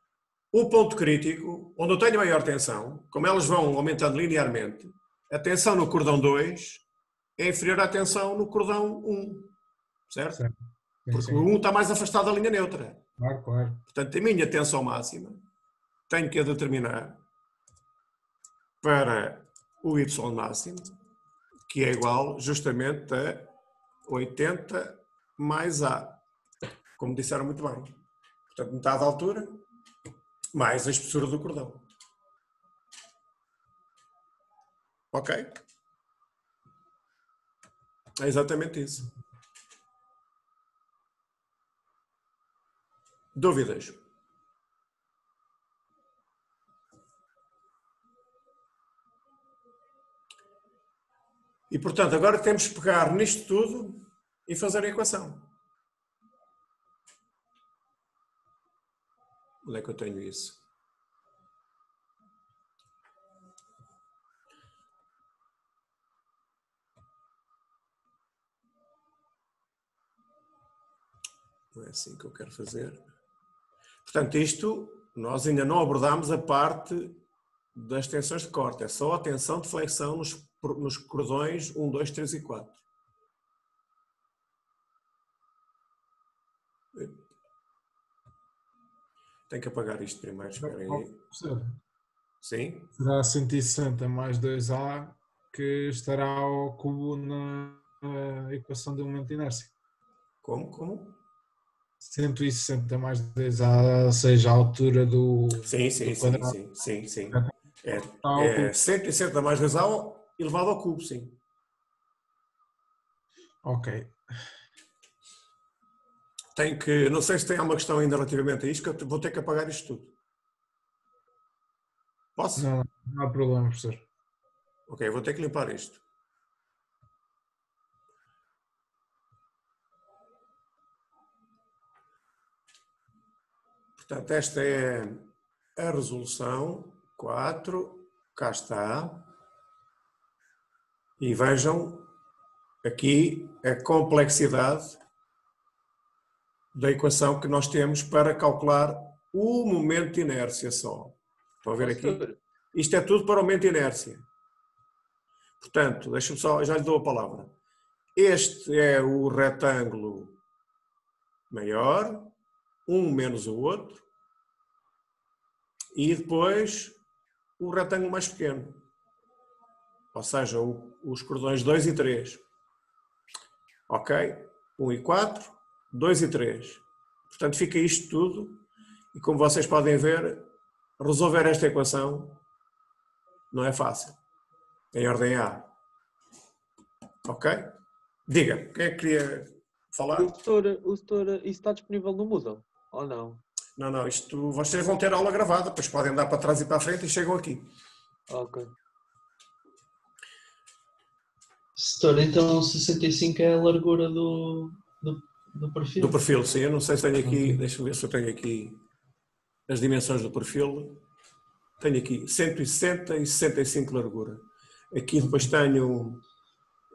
[SPEAKER 1] o ponto crítico, onde eu tenho maior tensão, como elas vão aumentando linearmente, a tensão no cordão 2 é inferior à tensão no cordão 1. Certo?
[SPEAKER 12] Certo. Sim,
[SPEAKER 1] porque
[SPEAKER 12] sim.
[SPEAKER 1] o 1 está mais afastado da linha neutra.
[SPEAKER 12] Claro, claro.
[SPEAKER 1] Portanto, a minha tensão máxima tenho que a determinar para o y máximo, que é igual justamente a 80 mais A. Como disseram muito bem. Portanto, metade da altura mais a espessura do cordão. Ok? É exatamente isso. Dúvidas? E, portanto, agora temos que pegar nisto tudo e fazer a equação. Onde é que eu tenho isso? Não é assim que eu quero fazer. Portanto, isto, nós ainda não abordámos a parte das tensões de corte. É só a tensão de flexão nos cordões 1, 2, 3 e 4. Tenho que apagar isto primeiro, esperem aí. Sim?
[SPEAKER 12] Será 160 mais 2A que estará ao cubo na equação de momento de inércia.
[SPEAKER 1] Como?
[SPEAKER 12] 160 mais 2A, ou seja, a altura do
[SPEAKER 1] Sim. É 160 mais 2A elevado ao cubo, sim.
[SPEAKER 12] Ok.
[SPEAKER 1] Não sei se tem alguma questão ainda relativamente a isto, que eu vou ter que apagar isto tudo. Posso?
[SPEAKER 12] Não há problema, professor.
[SPEAKER 1] Ok, vou ter que limpar isto. Portanto, esta é a resolução 4, cá está. E vejam aqui a complexidade da equação que nós temos para calcular o momento de inércia só. Estão a ver aqui? Isto é tudo para o momento de inércia. Portanto, deixa-me só, já lhe dou a palavra. Este é o retângulo maior, um menos o outro, e depois o retângulo mais pequeno. Ou seja, os cordões 2 e 3. Ok? 1 e 4, 2 e 3. Portanto, fica isto tudo. E como vocês podem ver, resolver esta equação não é fácil. Em ordem A. Ok? Diga, quem é que queria falar?
[SPEAKER 6] O setor, isso está disponível no Moodle, ou não?
[SPEAKER 1] Não, isto vocês vão ter aula gravada, depois podem andar para trás e para a frente e chegam aqui.
[SPEAKER 6] Ok.
[SPEAKER 9] Setor, então 65 é a largura do perfil?
[SPEAKER 1] Do perfil, sim. Eu não sei se tenho aqui, deixa-me ver se eu tenho aqui as dimensões do perfil. Tenho aqui 160 e 65 de largura. Aqui depois tenho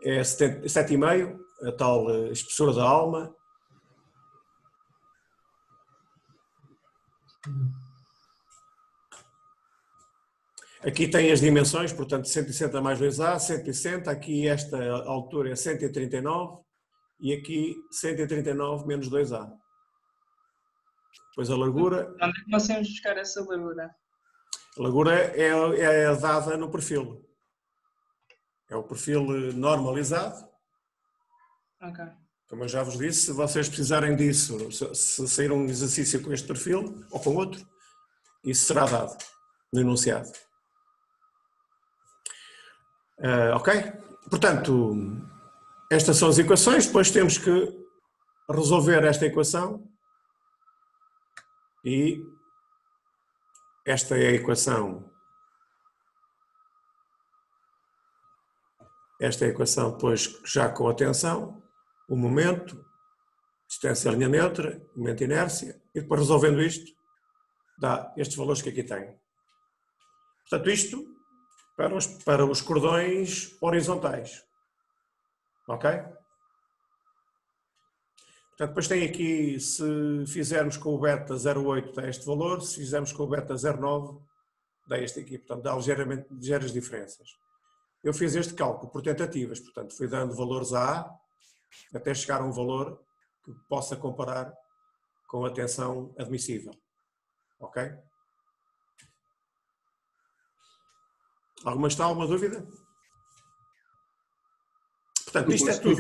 [SPEAKER 1] 7,5, a tal espessura da alma. Aqui tem as dimensões, portanto 160 mais 2A, 160, aqui esta altura é 139 e aqui 139 menos 2A. Depois a largura...
[SPEAKER 7] Onde é que nós temos buscar essa largura?
[SPEAKER 1] A largura é dada no perfil. É o perfil normalizado.
[SPEAKER 7] Ok.
[SPEAKER 1] Como eu já vos disse, se vocês precisarem disso, se sair um exercício com este perfil ou com outro, isso será dado no enunciado. Ok? Portanto, estas são as equações, depois temos que resolver esta equação e esta é a equação. Esta é a equação depois já com a tensão, o momento, distância à linha neutra, momento de inércia, e depois resolvendo isto, dá estes valores que aqui tenho. Portanto, isto para os cordões horizontais. Ok? Portanto, depois tem aqui, se fizermos com o beta 0,8 dá este valor, se fizermos com o beta 0,9 dá este aqui. Portanto, dá ligeiras diferenças. Eu fiz este cálculo por tentativas, portanto, fui dando valores a até chegar a um valor que possa comparar com a tensão admissível. Ok? Alguma dúvida? Portanto, isto é tudo.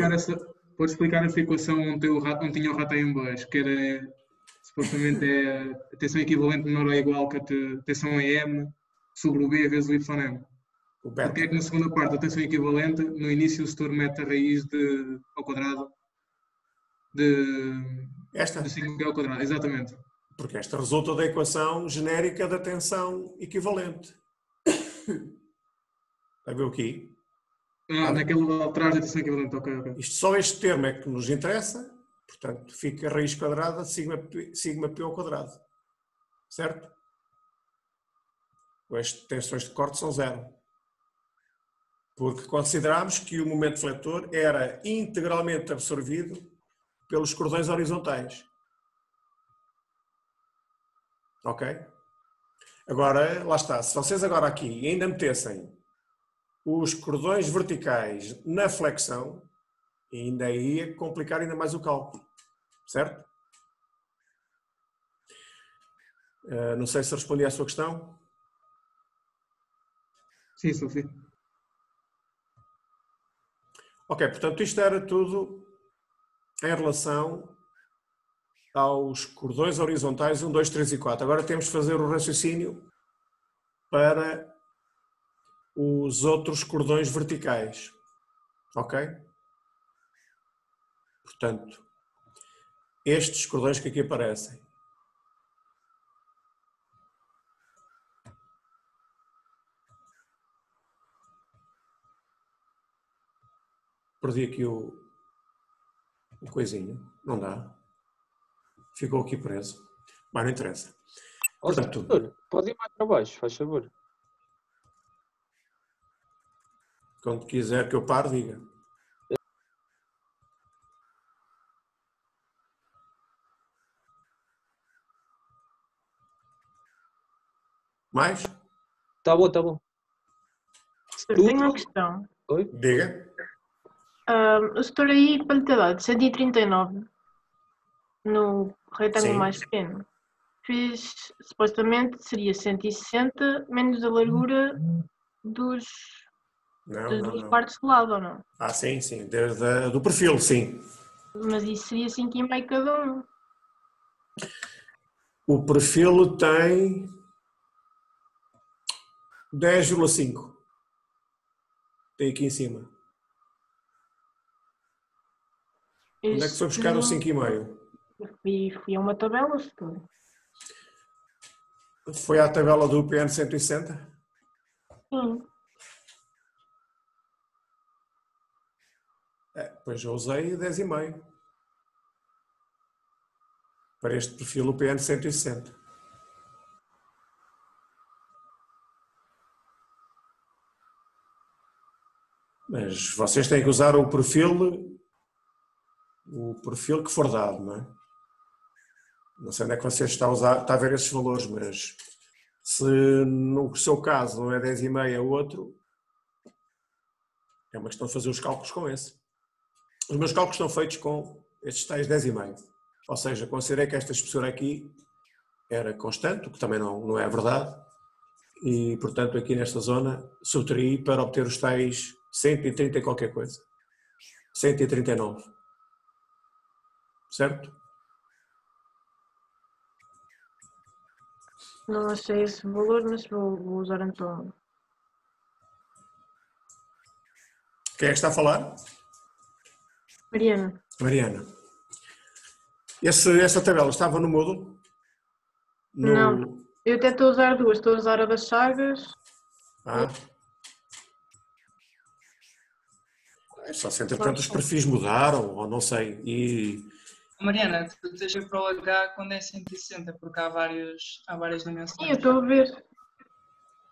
[SPEAKER 5] Pode explicar essa equação onde tinha o rato em baixo, que era, supostamente, a tensão equivalente menor ou igual que a tensão em M sobre o B vezes o YM. Porque é que na segunda parte da tensão equivalente, no início o setor mete a raiz ao quadrado de 5π ao quadrado, exatamente.
[SPEAKER 1] Porque esta resulta da equação genérica da tensão equivalente. Está a ver aqui?
[SPEAKER 5] Naquele lá atrás da tensão equivalente, ok.
[SPEAKER 1] Isto, só este termo é que nos interessa, portanto, fica a raiz quadrada de sigma P ao quadrado. Certo? As tensões de corte são zero. Porque considerámos que o momento defletor era integralmente absorvido pelos cordões horizontais. Ok? Agora, lá está. Se vocês agora aqui ainda metessem os cordões verticais na flexão, ainda ia complicar ainda mais o cálculo. Certo? Não sei se respondi à sua questão.
[SPEAKER 5] Sim, Sofia.
[SPEAKER 1] Ok, portanto isto era tudo em relação aos cordões horizontais 1, 2, 3 e 4. Agora temos de fazer o raciocínio para os outros cordões verticais. Ok? Portanto, estes cordões que aqui aparecem. Perdi aqui o coisinho. Não dá. Ficou aqui preso. Mas não interessa.
[SPEAKER 6] Ó,
[SPEAKER 1] Portanto,
[SPEAKER 6] doutor, pode ir mais para baixo, faz favor.
[SPEAKER 1] quando quiser que eu pare, diga. Mais?
[SPEAKER 6] Tá bom, tá bom.
[SPEAKER 13] Eu tenho uma questão.
[SPEAKER 6] Oi?
[SPEAKER 1] Diga.
[SPEAKER 13] O setor aí, para lhe ter dado 139 no retângulo
[SPEAKER 1] Sim.
[SPEAKER 13] mais pequeno, fiz, supostamente seria 160 menos a largura dos,
[SPEAKER 1] Não,
[SPEAKER 13] das
[SPEAKER 1] não,
[SPEAKER 13] duas
[SPEAKER 1] não.
[SPEAKER 13] partes de lado, ou não?
[SPEAKER 1] Ah, sim, sim. Do perfil, sim.
[SPEAKER 13] Mas isso seria 5,5 cada um.
[SPEAKER 1] O perfil tem 10,5. Tem aqui em cima. Onde é que foi buscar o 5,5?
[SPEAKER 13] Fui a uma tabela, setor.
[SPEAKER 1] Foi à tabela do PN 160?
[SPEAKER 13] Sim.
[SPEAKER 1] Pois eu usei 10,5. Para este perfil, o PN 160. Mas vocês têm que usar o perfil que for dado, não é? Não sei onde é que você está a ver esses valores, mas se no seu caso não é 10,5 é outro, é uma questão de fazer os cálculos com esse. Os meus cálculos estão feitos com estes tais 10,5. Ou seja, considerei que esta espessura aqui era constante, o que também não é verdade, e portanto aqui nesta zona subtraí para obter os tais 130 e qualquer coisa. 139. Certo?
[SPEAKER 13] Não achei esse valor, mas vou usar então.
[SPEAKER 1] Quem é que está a falar?
[SPEAKER 13] Mariana.
[SPEAKER 1] Mariana. Essa tabela estava no módulo?
[SPEAKER 13] Não, eu até estou a usar duas. Estou a usar a das Chagas.
[SPEAKER 1] Só se entretanto os perfis mudaram, ou não sei.
[SPEAKER 7] Mariana, tu tens que ir para o H quando é 160, porque há várias dimensões.
[SPEAKER 13] Sim, eu estou a ver.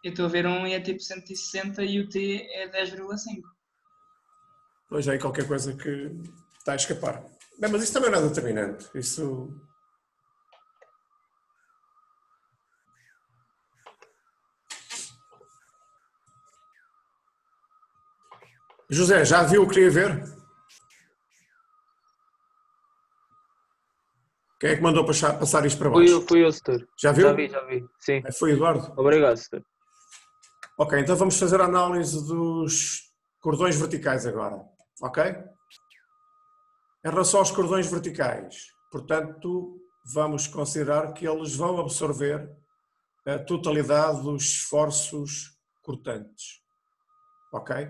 [SPEAKER 7] Eu estou a ver um e é tipo 160 e o T é 10,5.
[SPEAKER 1] Pois aí qualquer coisa que está a escapar. Bem, mas isso também não é determinante. Isso... José, já viu o que queria ver? Quem é que mandou passar isto para baixo?
[SPEAKER 6] Fui eu, setor.
[SPEAKER 1] Já viu?
[SPEAKER 6] Já vi. Sim.
[SPEAKER 1] Foi Eduardo?
[SPEAKER 6] Obrigado, setor.
[SPEAKER 1] Ok, então vamos fazer a análise dos cordões verticais agora. Ok? Em relação aos cordões verticais, portanto, vamos considerar que eles vão absorver a totalidade dos esforços cortantes. Ok?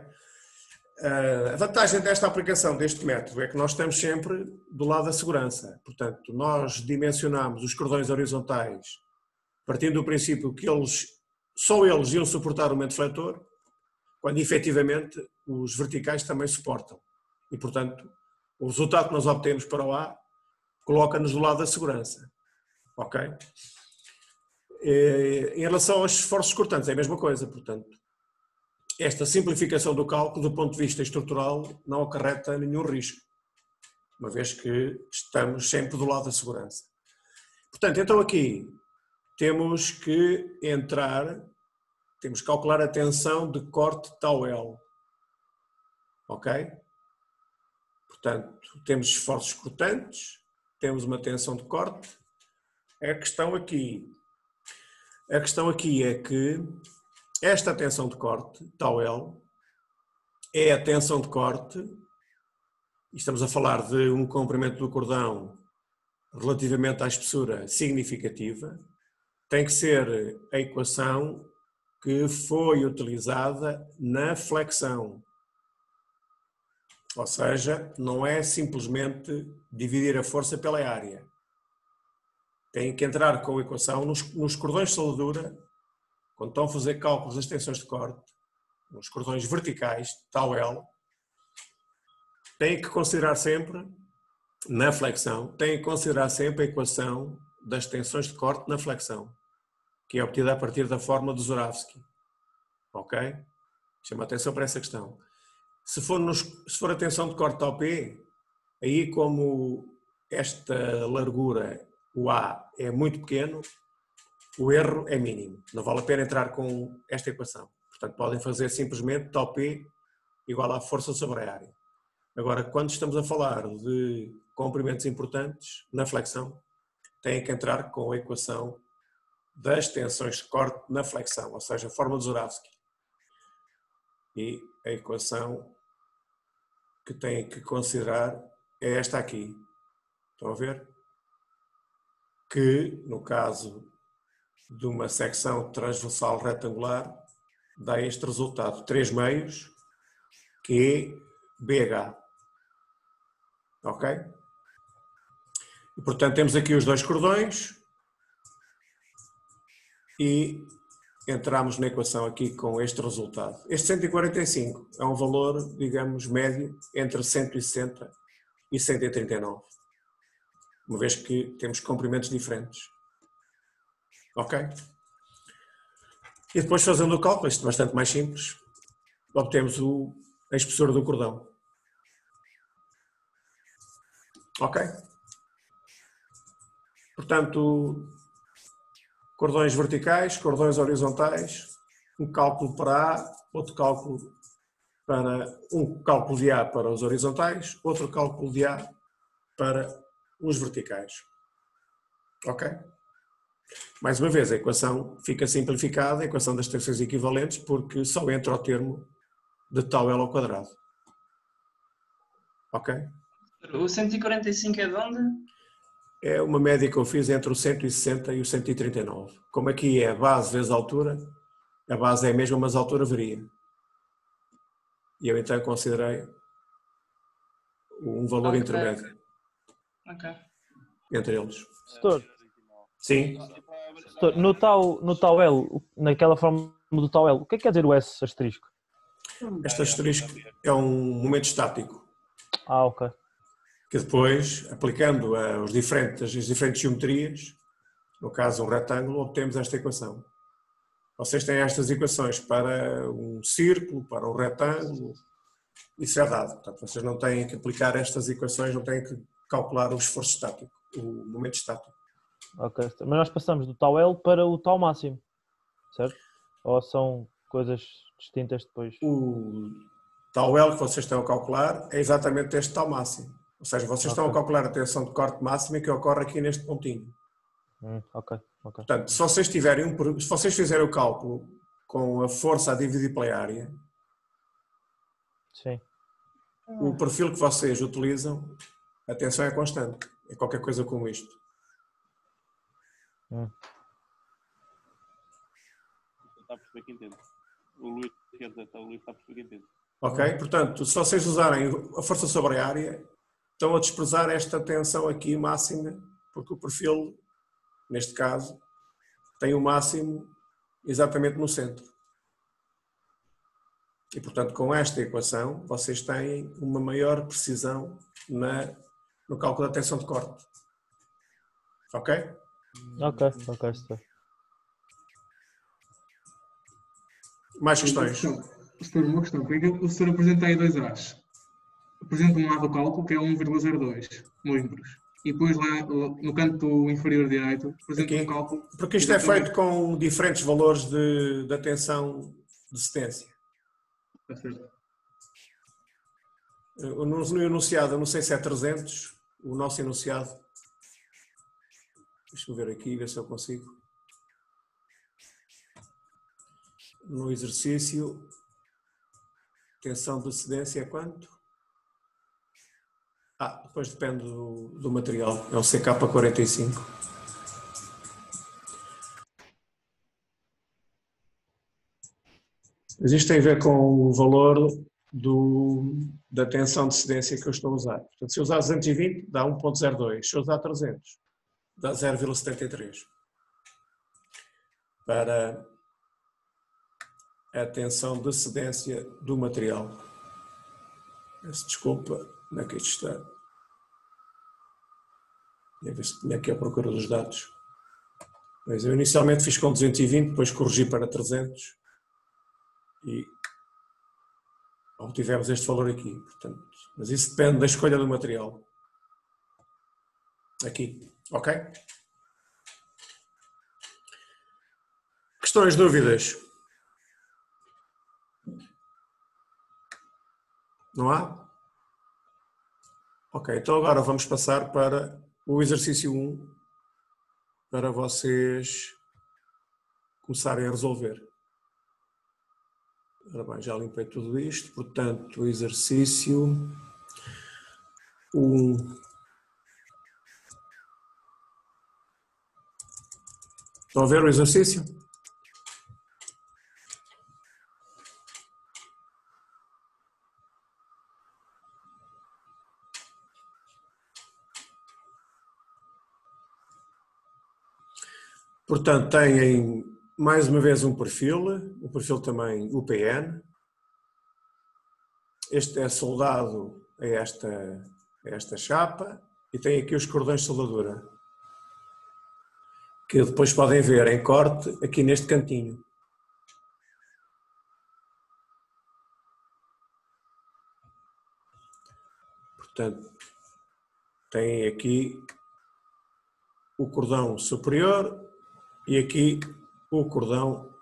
[SPEAKER 1] A vantagem desta aplicação, deste método, é que nós estamos sempre do lado da segurança. Portanto, nós dimensionamos os cordões horizontais partindo do princípio que só eles iam suportar o momento defletor, quando efetivamente os verticais também suportam. E, portanto, o resultado que nós obtemos para o A coloca-nos do lado da segurança. Ok? Em relação aos esforços cortantes, é a mesma coisa. Portanto, esta simplificação do cálculo, do ponto de vista estrutural, não acarreta nenhum risco, uma vez que estamos sempre do lado da segurança. Portanto, então aqui temos que calcular a tensão de corte tau-L. Ok? Portanto, temos esforços cortantes, temos uma tensão de corte. A questão aqui é que esta tensão de corte, tau-L, é a tensão de corte, e estamos a falar de um comprimento do cordão relativamente à espessura significativa, tem que ser a equação que foi utilizada na flexão. Ou seja, não é simplesmente dividir a força pela área. Tem que entrar com a equação nos cordões de soldadura, quando estão a fazer cálculos das tensões de corte, nos cordões verticais, tau-L, têm que considerar sempre, na flexão, têm que considerar sempre a equação das tensões de corte na flexão, que é obtida a partir da fórmula de Zurawski. Ok? Chama atenção para essa questão. Se for a tensão de corte OP, aí como esta largura, o A, é muito pequeno, o erro é mínimo. Não vale a pena entrar com esta equação. Portanto, podem fazer simplesmente tau P igual à força sobre a área. Agora, quando estamos a falar de comprimentos importantes na flexão, têm que entrar com a equação das tensões de corte na flexão, ou seja, a fórmula de Zurawski. E a equação que têm que considerar é esta aqui. Estão a ver? Que, no caso de uma secção transversal retangular, dá este resultado, 3 meios, que é BH. Ok? E, portanto, temos aqui os dois cordões e entramos na equação aqui com este resultado. Este 145 é um valor, digamos, médio entre 160 e 139, uma vez que temos comprimentos diferentes. Ok? E depois, fazendo o cálculo, isto é bastante mais simples, obtemos a espessura do cordão. Ok? Portanto, cordões verticais, cordões horizontais, um cálculo para A, outro cálculo para um cálculo de A para os horizontais, outro cálculo de A para os verticais. Ok? Mais uma vez, a equação fica simplificada, a equação das tensões equivalentes, porque só entra o termo de tau L ao quadrado. Ok?
[SPEAKER 7] O 145 é de onde?
[SPEAKER 1] É uma média que eu fiz entre o 160 e o 139. Como aqui é a base vezes a altura, a base é a mesma, mas a altura varia. E eu então considerei um valor intermédio entre eles.
[SPEAKER 11] Setor,
[SPEAKER 1] Sim.
[SPEAKER 11] setor, no tau L, naquela forma do tau L, o que é que quer dizer o S asterisco?
[SPEAKER 1] Este asterisco é um momento estático.
[SPEAKER 11] Ah, ok.
[SPEAKER 1] Que depois, aplicando as diferentes geometrias, no caso um retângulo, obtemos esta equação. Vocês têm estas equações para um círculo, para um retângulo, isso é dado. Portanto, vocês não têm que aplicar estas equações, não têm que calcular o esforço estático, o momento estático.
[SPEAKER 11] Ok, mas nós passamos do tau L para o tau máximo, certo? Ou são coisas distintas depois?
[SPEAKER 1] O tau L que vocês estão a calcular é exatamente este tau máximo. Ou seja, vocês estão a calcular a tensão de corte máxima que ocorre aqui neste pontinho.
[SPEAKER 11] Ok.
[SPEAKER 1] Portanto, se vocês fizerem o cálculo com a força a dividir pela área,
[SPEAKER 11] sim,
[SPEAKER 1] o perfil que vocês utilizam, a tensão é constante. É qualquer coisa como isto.
[SPEAKER 4] Está a perceber que entende. O Luís está a perceber que entende.
[SPEAKER 1] Ok? Portanto, se vocês usarem a força sobre a área, estão a desprezar esta tensão aqui máxima, porque o perfil, neste caso, tem o máximo exatamente no centro. E, portanto, com esta equação, vocês têm uma maior precisão no cálculo da tensão de corte. Ok?
[SPEAKER 11] Ok, setor.
[SPEAKER 1] Mais questões?
[SPEAKER 5] Setor, uma questão. Porque o senhor apresenta aí dois A's. Apresenta um A do cálculo, que é 1,02 milímetros. E depois lá no canto inferior direito, apresenta um cálculo...
[SPEAKER 1] Porque isto é feito com diferentes valores da tensão de cedência.
[SPEAKER 5] Está certo.
[SPEAKER 1] No enunciado, eu não sei se é 300, o nosso enunciado. Deixa-me ver aqui, ver se eu consigo. No exercício, tensão de cedência é quanto? Depois depende do material. É o CK45. Mas isto tem a ver com o valor da tensão de cedência que eu estou a usar. Portanto, se eu usar 220, dá 1,02. Se eu usar 300, dá 0,73. Para a tensão de cedência do material. Peço desculpa. Onde é que isto está? Vou ver se tinha aqui a procura dos dados. Mas eu inicialmente fiz com 220, depois corrigi para 300 e obtivemos este valor aqui. Portanto, mas isso depende da escolha do material. Aqui, ok? Questões, dúvidas? Não há? Ok, então agora vamos passar para o exercício 1 para vocês começarem a resolver. Ora bem, já limpei tudo isto, portanto, o exercício 1. Estão a ver o exercício? Portanto, têm mais uma vez um perfil, o perfil também UPN. Este é soldado a esta chapa e tem aqui os cordões de soldadura, que depois podem ver em corte aqui neste cantinho. Portanto, tem aqui o cordão superior e aqui o cordão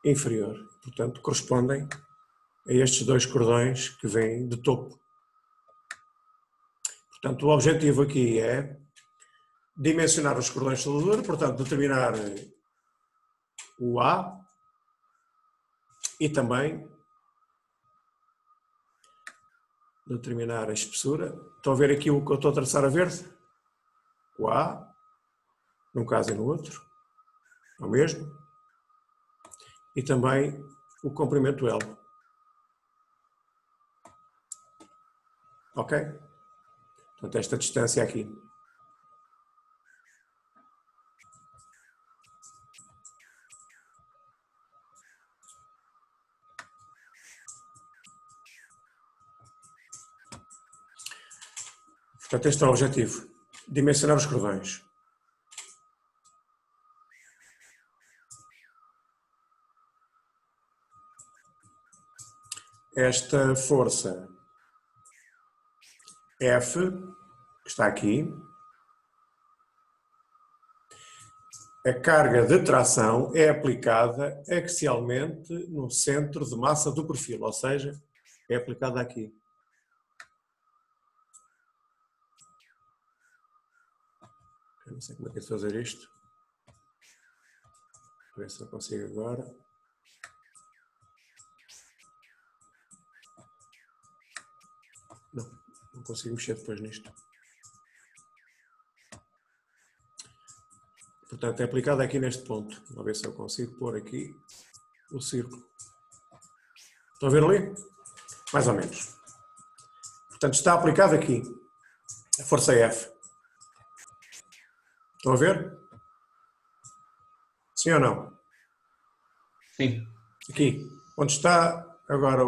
[SPEAKER 1] inferior. Portanto, correspondem a estes dois cordões que vêm de topo. Portanto, o objetivo aqui é dimensionar os cordões de soldadura, portanto, determinar o A e também determinar a espessura. Estão a ver aqui o que eu estou a traçar a verde? O A, num caso e no outro, é o mesmo. E também o comprimento L. Ok? Portanto, esta distância aqui. Portanto, este é o objetivo. Dimensionar os cordões. Esta força F, que está aqui, a carga de tração é aplicada axialmente no centro de massa do perfil, ou seja, é aplicada aqui. Eu não sei como é que é de fazer isto. Vou ver se eu consigo agora. Não consigo mexer depois nisto. Portanto, é aplicado aqui neste ponto. Vamos ver se eu consigo pôr aqui o círculo. Estão a ver ali? Mais ou menos. Portanto, está aplicado aqui a força F. Estão a ver? Sim ou não?
[SPEAKER 9] Sim.
[SPEAKER 1] Aqui. Onde está agora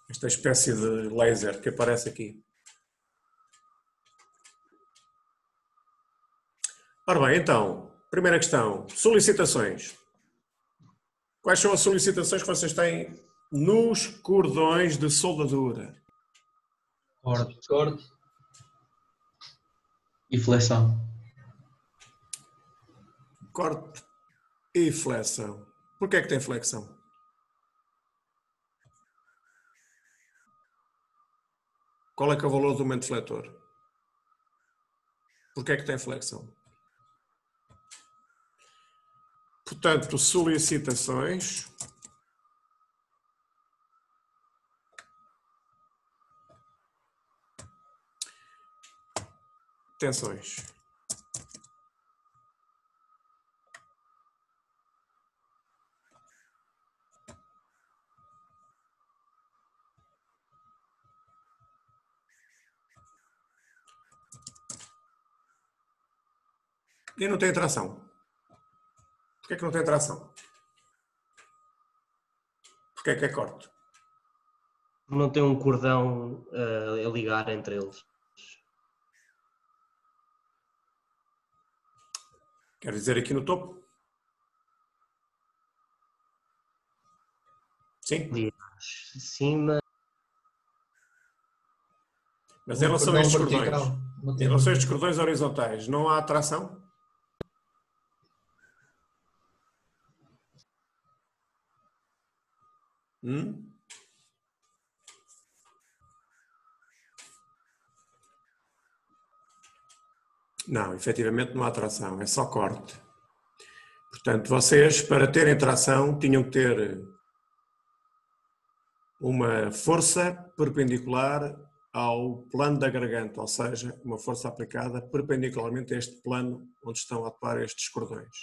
[SPEAKER 1] esta espécie de laser que aparece aqui. Ora bem, então, primeira questão, solicitações. Quais são as solicitações que vocês têm nos cordões de soldadura?
[SPEAKER 9] Corte. E flexão.
[SPEAKER 1] Corte e flexão. Porquê é que tem flexão? Qual é que é o valor do momento defletor? Porquê é que tem flexão? Portanto, solicitações. Tensões. E não tem tração. Porquê é que não tem tração? Porquê é que é corte?
[SPEAKER 3] Não tem um cordão a ligar entre eles.
[SPEAKER 1] Quer dizer aqui no topo? Sim?
[SPEAKER 3] Cima.
[SPEAKER 1] Mas em relação a estes cordões, em relação a estes cordões horizontais, não há tração? Não, efetivamente não há tração, é só corte. Portanto, vocês, para terem tração, tinham que ter uma força perpendicular ao plano da garganta, ou seja, uma força aplicada perpendicularmente a este plano onde estão a atuar estes cordões.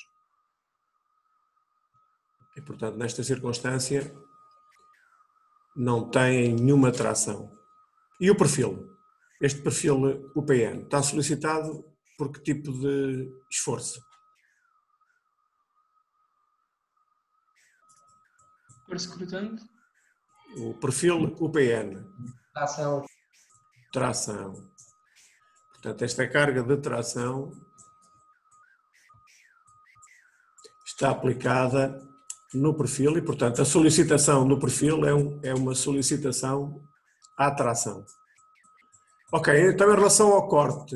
[SPEAKER 1] E, portanto, nesta circunstância, não têm nenhuma tração. E o perfil? Este perfil UPN está solicitado por que tipo de esforço?
[SPEAKER 7] Esforço cortante.
[SPEAKER 1] O perfil UPN.
[SPEAKER 3] Tração.
[SPEAKER 1] Tração. Portanto, esta carga de tração está aplicada no perfil e, portanto, a solicitação no perfil é uma solicitação à tração. Ok, então em relação ao corte,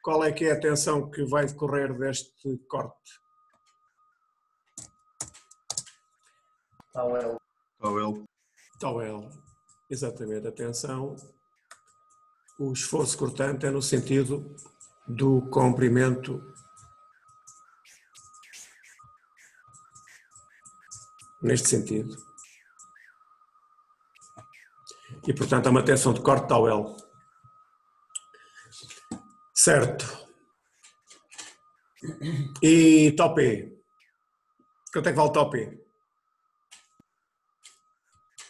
[SPEAKER 1] qual é que é a tensão que vai decorrer deste corte?
[SPEAKER 3] Tauel.
[SPEAKER 1] Tauel, exatamente, a tensão. O esforço cortante é no sentido do comprimento neste sentido. E, portanto, há uma tensão de corte Tauel. Certo. E Topé? Quanto é que vale Topé?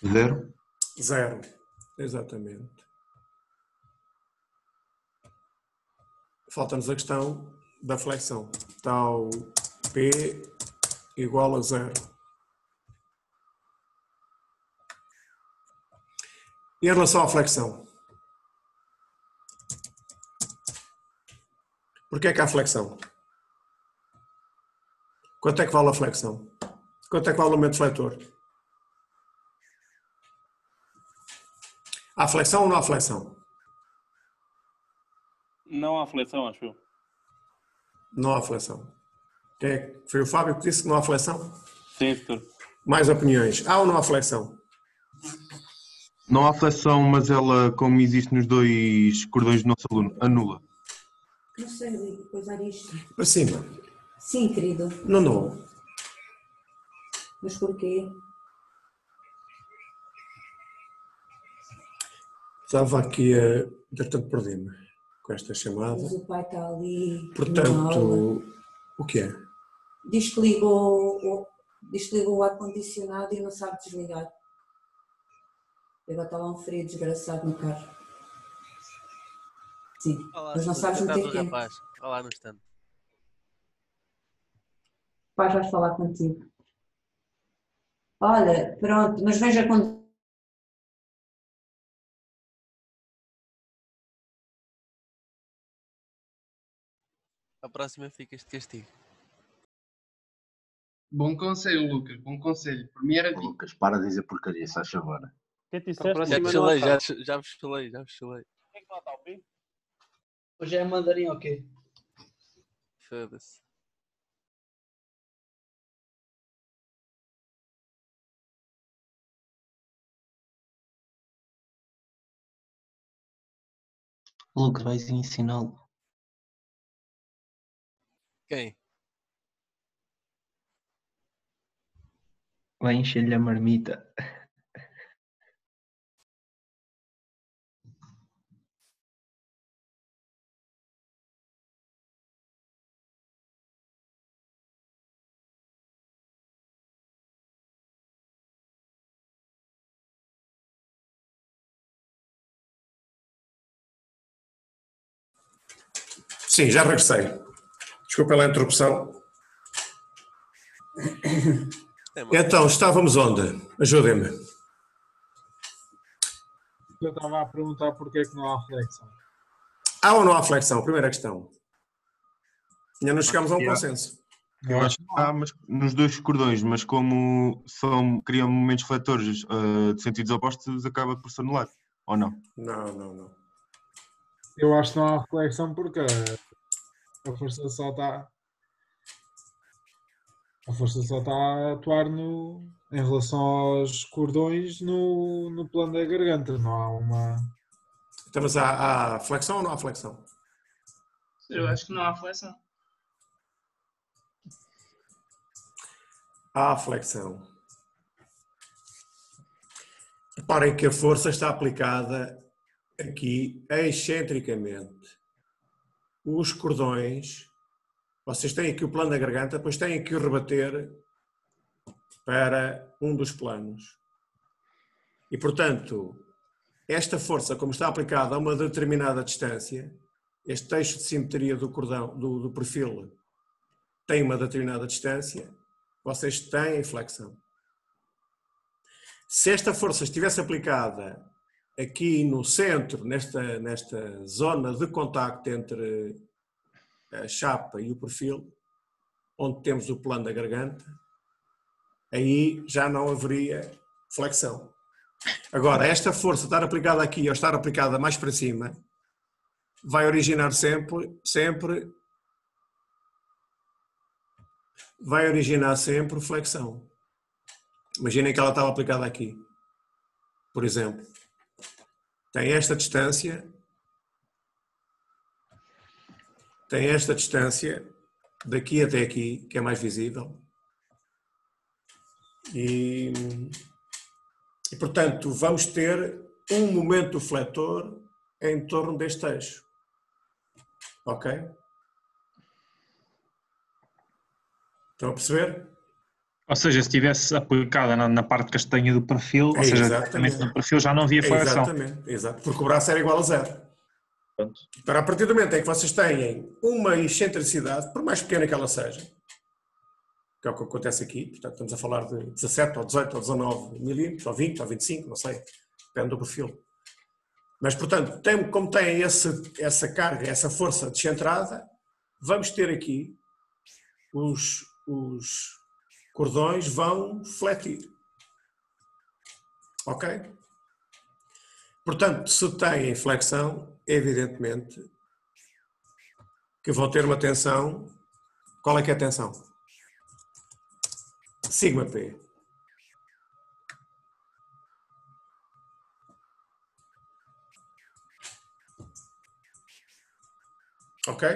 [SPEAKER 8] 0.
[SPEAKER 1] 0, exatamente. Falta-nos a questão da flexão. Tau P igual a 0. E em relação à flexão? Porquê é que há flexão? Quanto é que vale a flexão? Quanto é que vale o aumento fletor? Há flexão ou não há flexão?
[SPEAKER 14] Não há flexão, acho eu.
[SPEAKER 1] Não há flexão. Foi o Fábio que disse que não há flexão?
[SPEAKER 14] Sim, senhor.
[SPEAKER 1] Mais opiniões. Há ou não há flexão?
[SPEAKER 15] Não há flexão, mas ela, como existe nos dois cordões do nosso aluno, anula.
[SPEAKER 16] Não sei coisar isto.
[SPEAKER 1] Para cima.
[SPEAKER 16] Sim, querido.
[SPEAKER 1] Não.
[SPEAKER 16] Mas porquê?
[SPEAKER 1] Estava aqui a... Portanto, perdi-me com esta chamada.
[SPEAKER 16] Mas o pai está ali.
[SPEAKER 1] Portanto, o que é?
[SPEAKER 16] Diz que ligou o ar-condicionado e não sabe desligar. Agora está lá um frio desgraçado no carro. Sim, mas não sabes meter quem.
[SPEAKER 10] Rapaz, olá no stand.
[SPEAKER 16] Pai, vais falar contigo. Olha, pronto, mas veja quando.
[SPEAKER 10] A próxima ficas de castigo.
[SPEAKER 5] Bom conselho, Lucas, bom conselho. Primeira dica.
[SPEAKER 8] Lucas, para de dizer porcaria, se faz favor.
[SPEAKER 11] O que
[SPEAKER 10] Já vos falei, já vos falei.
[SPEAKER 12] Quem é que está o P?
[SPEAKER 9] Hoje é mandarim, ok?
[SPEAKER 10] Foda-se.
[SPEAKER 3] Lucas, vais ensiná-lo.
[SPEAKER 10] Quem?
[SPEAKER 3] Vai encher-lhe a marmita.
[SPEAKER 1] Sim, já regressei. Desculpa pela interrupção. Então, estávamos onde? Ajudem-me.
[SPEAKER 12] Eu estava a perguntar porque é que não há flexão.
[SPEAKER 1] Há ou não há flexão? Primeira questão. Ainda não chegámos a um consenso.
[SPEAKER 15] Eu acho que há, mas nos dois cordões, mas como criam momentos fletores de sentidos opostos, acaba por se anular, ou não?
[SPEAKER 1] Não.
[SPEAKER 12] Eu acho que não há reflexão porque a força só está a atuar em relação aos cordões no plano da garganta, não há uma...
[SPEAKER 1] Então, mas há flexão ou não há flexão?
[SPEAKER 7] Eu acho que não há flexão.
[SPEAKER 1] Há flexão. Reparem que a força está aplicada aqui excentricamente. Os cordões, vocês têm aqui o plano da garganta, depois têm que o rebater para um dos planos. E, portanto, esta força, como está aplicada a uma determinada distância, este eixo de simetria do cordão, do perfil, tem uma determinada distância, vocês têm flexão. Se esta força estivesse aplicada aqui no centro, nesta zona de contacto entre a chapa e o perfil, onde temos o plano da garganta, aí já não haveria flexão. Agora, esta força estar aplicada aqui ou estar aplicada mais para cima, vai originar sempre flexão. Imaginem que ela estava aplicada aqui, por exemplo. Tem esta distância daqui até aqui, que é mais visível. E portanto, vamos ter um momento fletor em torno deste eixo. Ok? Estão a perceber?
[SPEAKER 2] Ou seja, se estivesse aplicada na parte castanha do perfil, ou seja, diretamente no perfil, já não havia flexão.
[SPEAKER 1] Exatamente, exato, porque o braço era igual a zero. Para a partir do momento em que vocês têm uma excentricidade, por mais pequena que ela seja, que é o que acontece aqui, portanto estamos a falar de 17 ou 18 ou 19 milímetros, ou 20 ou 25, não sei, depende do perfil. Mas, portanto, como tem essa carga, essa força descentrada, vamos ter aqui os cordões vão fletir. Ok? Portanto, se têm flexão, evidentemente que vão ter uma tensão. Qual é que é a tensão? Sigma P. Ok?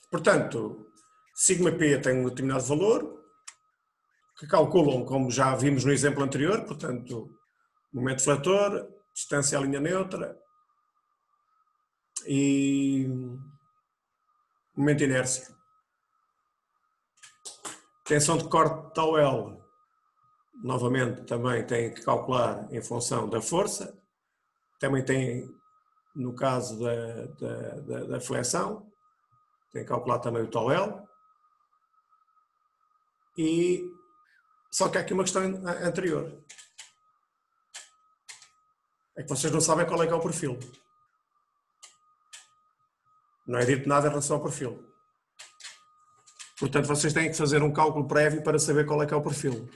[SPEAKER 1] Portanto, sigma P tem um determinado valor, que calculam, como já vimos no exemplo anterior, portanto, momento fletor, distância à linha neutra e momento de inércia. Tensão de corte tau L, novamente, também tem que calcular em função da força, também tem, no caso da flexão, tem que calcular também o tau L. E só que há aqui uma questão anterior. É que vocês não sabem qual é que é o perfil. Não é dito nada em relação ao perfil. Portanto, vocês têm que fazer um cálculo prévio para saber qual é que é o perfil.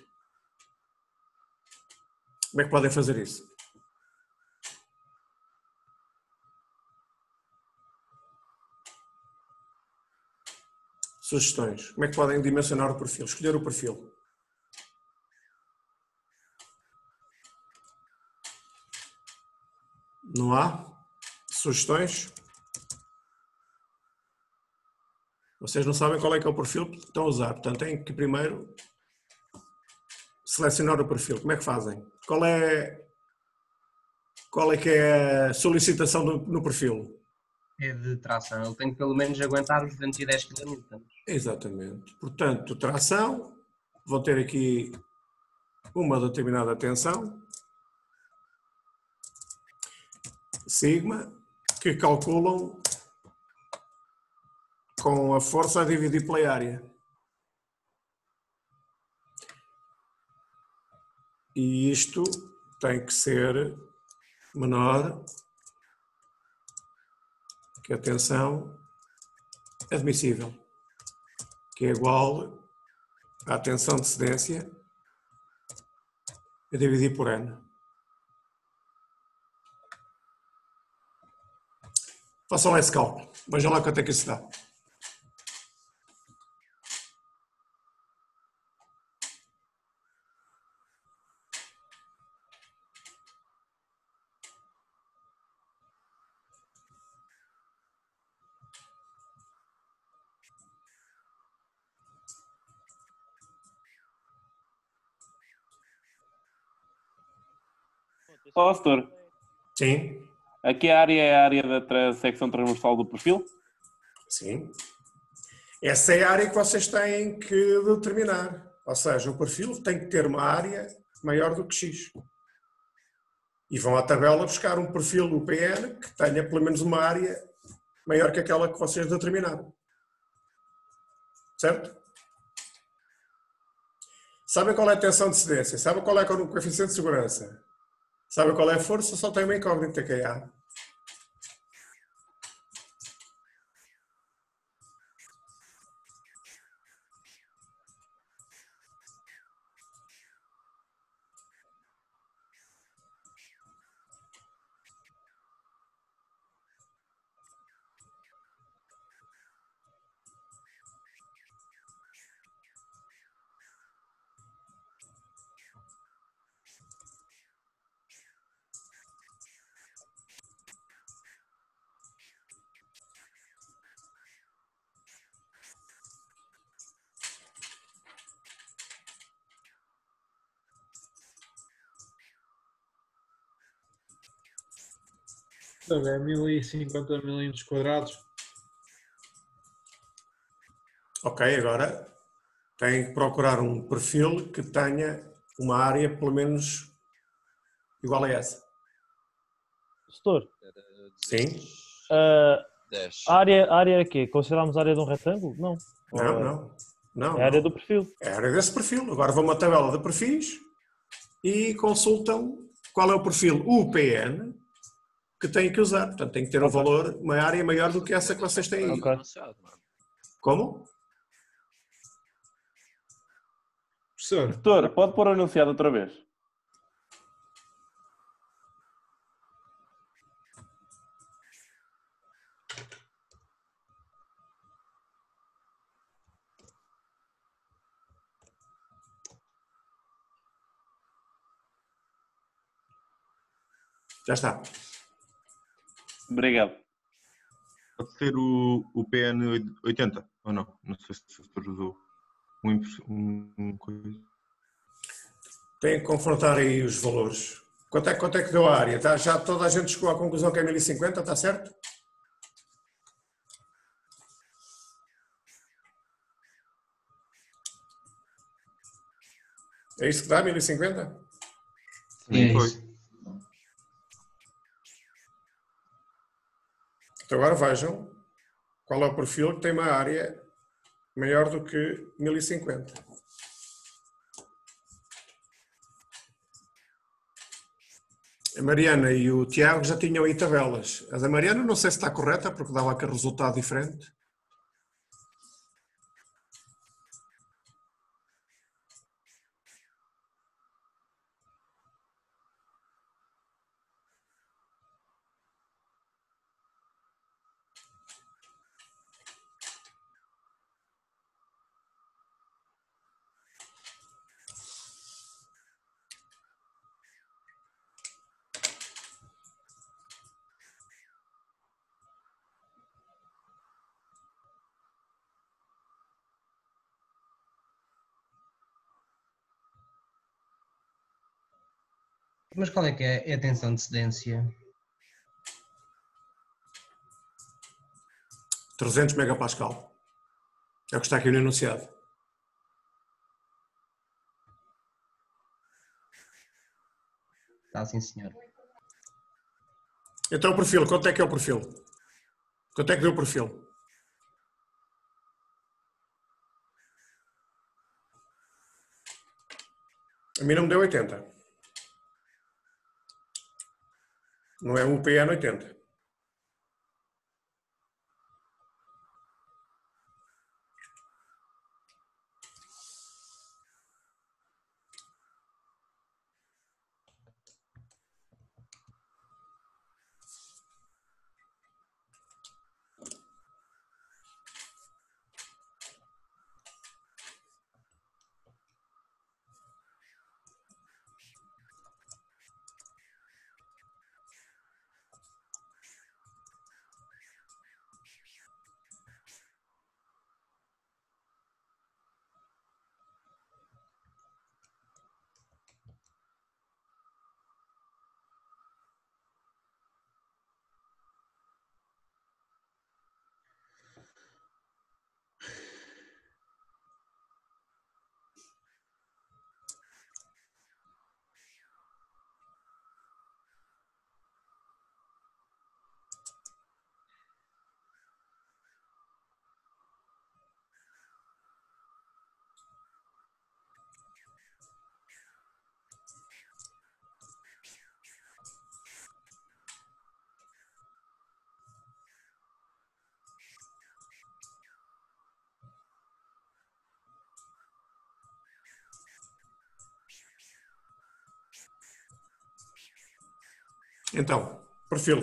[SPEAKER 1] Como é que podem fazer isso? Sugestões. Como é que podem dimensionar o perfil? Escolher o perfil. Não há? Sugestões? Vocês não sabem qual é que é o perfil que estão a usar. Portanto, têm que primeiro selecionar o perfil. Como é que fazem? Qual é que é a solicitação no perfil?
[SPEAKER 3] É de tração. Ele tem que pelo menos aguentar os 210 kN.
[SPEAKER 1] Exatamente. Portanto, tração, vou ter aqui uma determinada tensão, sigma, que calculam com a força a dividir pela área. E isto tem que ser menor que a tensão admissível. que é igual à tensão de cedência a dividir por N. Façam lá esse cálculo. Vejam lá quanto é que isso dá.
[SPEAKER 14] Pastor,
[SPEAKER 1] Sim.
[SPEAKER 14] aqui a área é a área da secção transversal do perfil?
[SPEAKER 1] Sim. Essa é a área que vocês têm que determinar. Ou seja, o perfil tem que ter uma área maior do que X. E vão à tabela buscar um perfil UPN que tenha pelo menos uma área maior que aquela que vocês determinaram. Certo? Sabem qual é a tensão de cedência? Sabem qual é o coeficiente de segurança? Sabem qual é a força? Só tem uma incógnita que é A.
[SPEAKER 12] É 1050 milímetros quadrados.
[SPEAKER 1] Ok, agora tem que procurar um perfil que tenha uma área pelo menos igual a essa.
[SPEAKER 11] Setor.
[SPEAKER 1] Sim.
[SPEAKER 11] A área era quê? Consideramos a área de um retângulo? Não.
[SPEAKER 1] Não.
[SPEAKER 11] É a área do perfil.
[SPEAKER 1] É a área desse perfil. Agora vão a uma tabela de perfis e consultam qual é o perfil UPN que têm que usar. Portanto, tem que ter um valor, uma área maior do que essa que vocês têm aí. Como?
[SPEAKER 14] Professor, pode pôr o anunciado outra vez?
[SPEAKER 1] Já está.
[SPEAKER 14] Obrigado.
[SPEAKER 15] Pode ser o PN 80 ou não? Não sei se o senhor usou um coisa.
[SPEAKER 1] Tem que confrontar aí os valores. Quanto é que deu a área? Já toda a gente chegou à conclusão que é 1050, está certo? É isso que dá, 1050?
[SPEAKER 3] Sim, é isso.
[SPEAKER 1] Então agora vejam qual é o perfil que tem uma área maior do que 1050. A Mariana e o Tiago já tinham aí tabelas. A da Mariana não sei se está correta, porque dava aquele resultado diferente.
[SPEAKER 3] Mas qual é que é a tensão de cedência?
[SPEAKER 1] 300 megapascal. É o que está aqui no enunciado.
[SPEAKER 3] Está sim, senhor.
[SPEAKER 1] Então o perfil, quanto é que é o perfil? Quanto é que deu o perfil? A mim não me deu 80. Não é um PN 80. Então, perfil.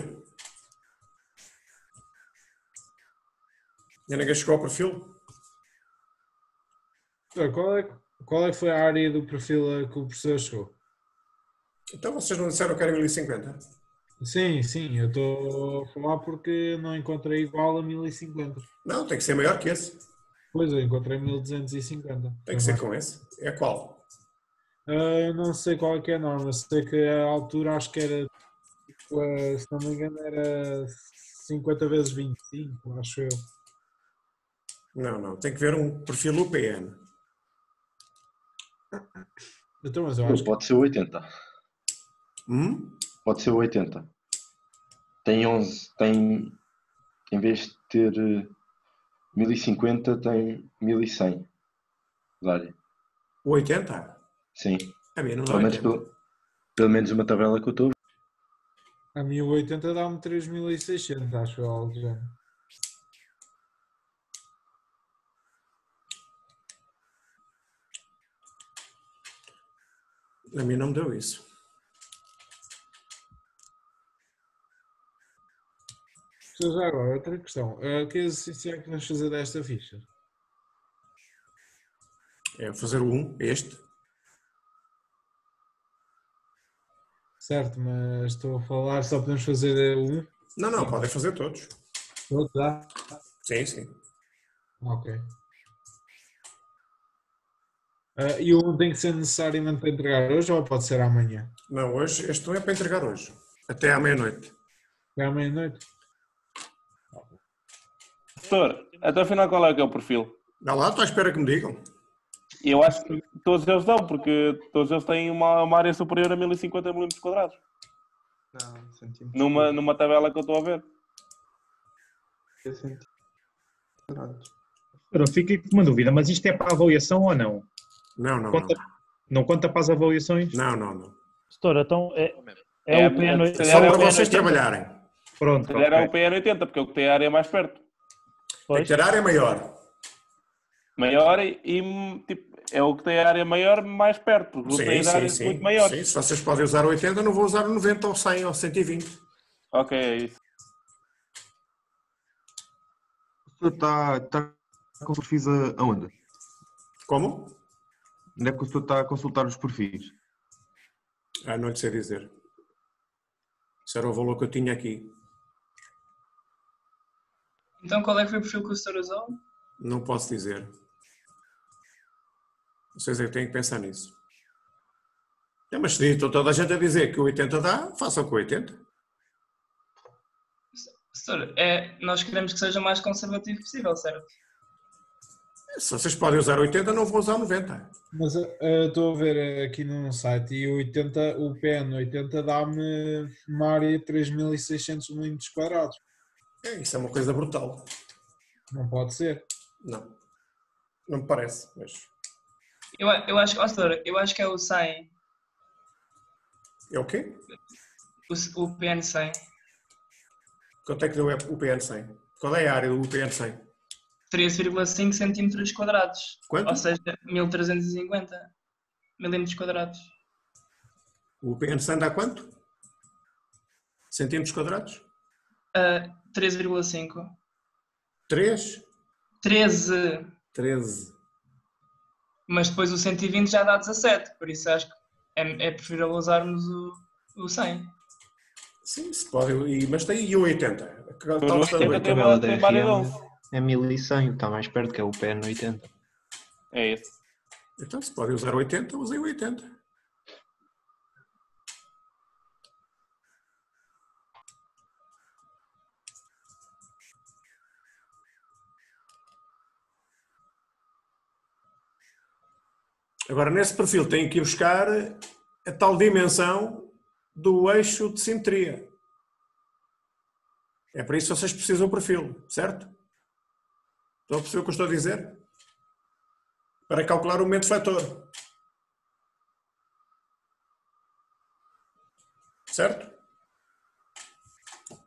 [SPEAKER 1] Ainda ninguém chegou ao perfil?
[SPEAKER 12] Qual é que foi a área do perfil a que o professor chegou?
[SPEAKER 1] Então vocês não disseram que era 1050?
[SPEAKER 12] Sim, eu estou a falar porque não encontrei igual a 1050.
[SPEAKER 1] Não, tem que ser maior que esse.
[SPEAKER 12] Pois, eu encontrei 1250.
[SPEAKER 1] Tem que ser com esse. É qual?
[SPEAKER 12] Não sei qual é que é a norma, sei que a altura acho que era, se não me engano, era 50 vezes 25, acho eu.
[SPEAKER 1] Não, tem que ver um perfil UPN.
[SPEAKER 12] Então, mas eu acho
[SPEAKER 8] Pode ser 80. Pode ser 80. Tem 11, em vez de ter 1050, tem 1100 de área.
[SPEAKER 1] O 80?
[SPEAKER 8] Sim.
[SPEAKER 1] A mim não dá
[SPEAKER 8] pelo, menos,
[SPEAKER 1] 80.
[SPEAKER 8] pelo menos uma tabela que eu estou.
[SPEAKER 12] A 1080 dá-me 3600, acho eu, algo já.
[SPEAKER 1] A mim não me deu isso.
[SPEAKER 12] Já agora, outra questão. Que exercício é que vamos fazer desta ficha?
[SPEAKER 1] É fazer o 1, este.
[SPEAKER 12] Certo, mas estou a falar, só podemos fazer um?
[SPEAKER 1] Não, podem fazer todos.
[SPEAKER 12] Todos dá?
[SPEAKER 1] Sim.
[SPEAKER 12] Ok. E o 1 tem que ser necessariamente para entregar hoje ou pode ser amanhã?
[SPEAKER 1] Não, hoje, este não é para entregar hoje. Até à meia-noite.
[SPEAKER 12] Até à meia-noite?
[SPEAKER 14] Professor, até afinal qual é que é o perfil?
[SPEAKER 1] Dá lá, estou à espera que me digam.
[SPEAKER 14] Eu acho que todos eles dão, porque todos eles têm uma área superior a 1050 mm².
[SPEAKER 17] Não, centímetros.
[SPEAKER 14] Numa tabela que eu estou a ver.
[SPEAKER 2] Eu fiquei com uma dúvida, mas isto é para avaliação ou não?
[SPEAKER 1] Não.
[SPEAKER 2] Não conta para as avaliações?
[SPEAKER 1] Não.
[SPEAKER 11] Doutor, então é o PN80.
[SPEAKER 1] Só para vocês trabalharem.
[SPEAKER 2] Pronto.
[SPEAKER 14] Se calhar é o PN80, porque é o que tem a área mais perto.
[SPEAKER 1] Tem que ter área maior.
[SPEAKER 14] Maior e tipo, é o que tem a área maior mais perto, porque não tem áreas muito maiores.
[SPEAKER 1] Sim, se vocês podem usar o 80, não vou usar o 90 ou 100 ou 120.
[SPEAKER 14] Ok, é isso.
[SPEAKER 15] O senhor está com os perfis aonde?
[SPEAKER 1] Como?
[SPEAKER 15] Onde é que o senhor está a consultar os perfis?
[SPEAKER 1] Não lhe sei dizer. Isso era o valor que eu tinha aqui.
[SPEAKER 7] Então qual é que foi o perfil que o senhor usou?
[SPEAKER 1] Não posso dizer. Vocês é que têm que pensar nisso. Mas se estou toda a gente a dizer que o 80 dá, façam com o 80.
[SPEAKER 7] Senhor, nós queremos que seja o mais conservativo possível, certo?
[SPEAKER 1] Se vocês podem usar 80, não vou usar o 90.
[SPEAKER 12] Mas estou a ver aqui num site e o PN80 dá-me uma área de 3600 mm².
[SPEAKER 1] Isso é uma coisa brutal.
[SPEAKER 12] Não pode ser.
[SPEAKER 1] Não me parece, mas...
[SPEAKER 7] Eu acho, senhor, eu acho que é o 100.
[SPEAKER 1] É o quê?
[SPEAKER 7] O PN100.
[SPEAKER 1] Quanto é que deu o PN100? Qual é a área do PN100?
[SPEAKER 7] 3,5 cm².
[SPEAKER 1] Quanto?
[SPEAKER 7] Ou seja, 1350 mm².
[SPEAKER 1] O PN100 dá quanto? Centímetros quadrados?
[SPEAKER 7] 3,5.
[SPEAKER 1] 3?
[SPEAKER 7] 13. Mas depois o 120 já dá 17, por isso acho que é preferível usarmos o 100.
[SPEAKER 1] Sim, se pode. Mas tem o 80.
[SPEAKER 17] A tabela da FM é 1100, está mais perto, que é o PN80.
[SPEAKER 14] É esse.
[SPEAKER 1] Então, se pode usar o 80, usem o 80. Agora, nesse perfil tem que ir buscar a tal dimensão do eixo de simetria. É para isso que vocês precisam do perfil, certo? Estão a perceber o que eu estou a dizer? Para calcular o momento fletor. Certo?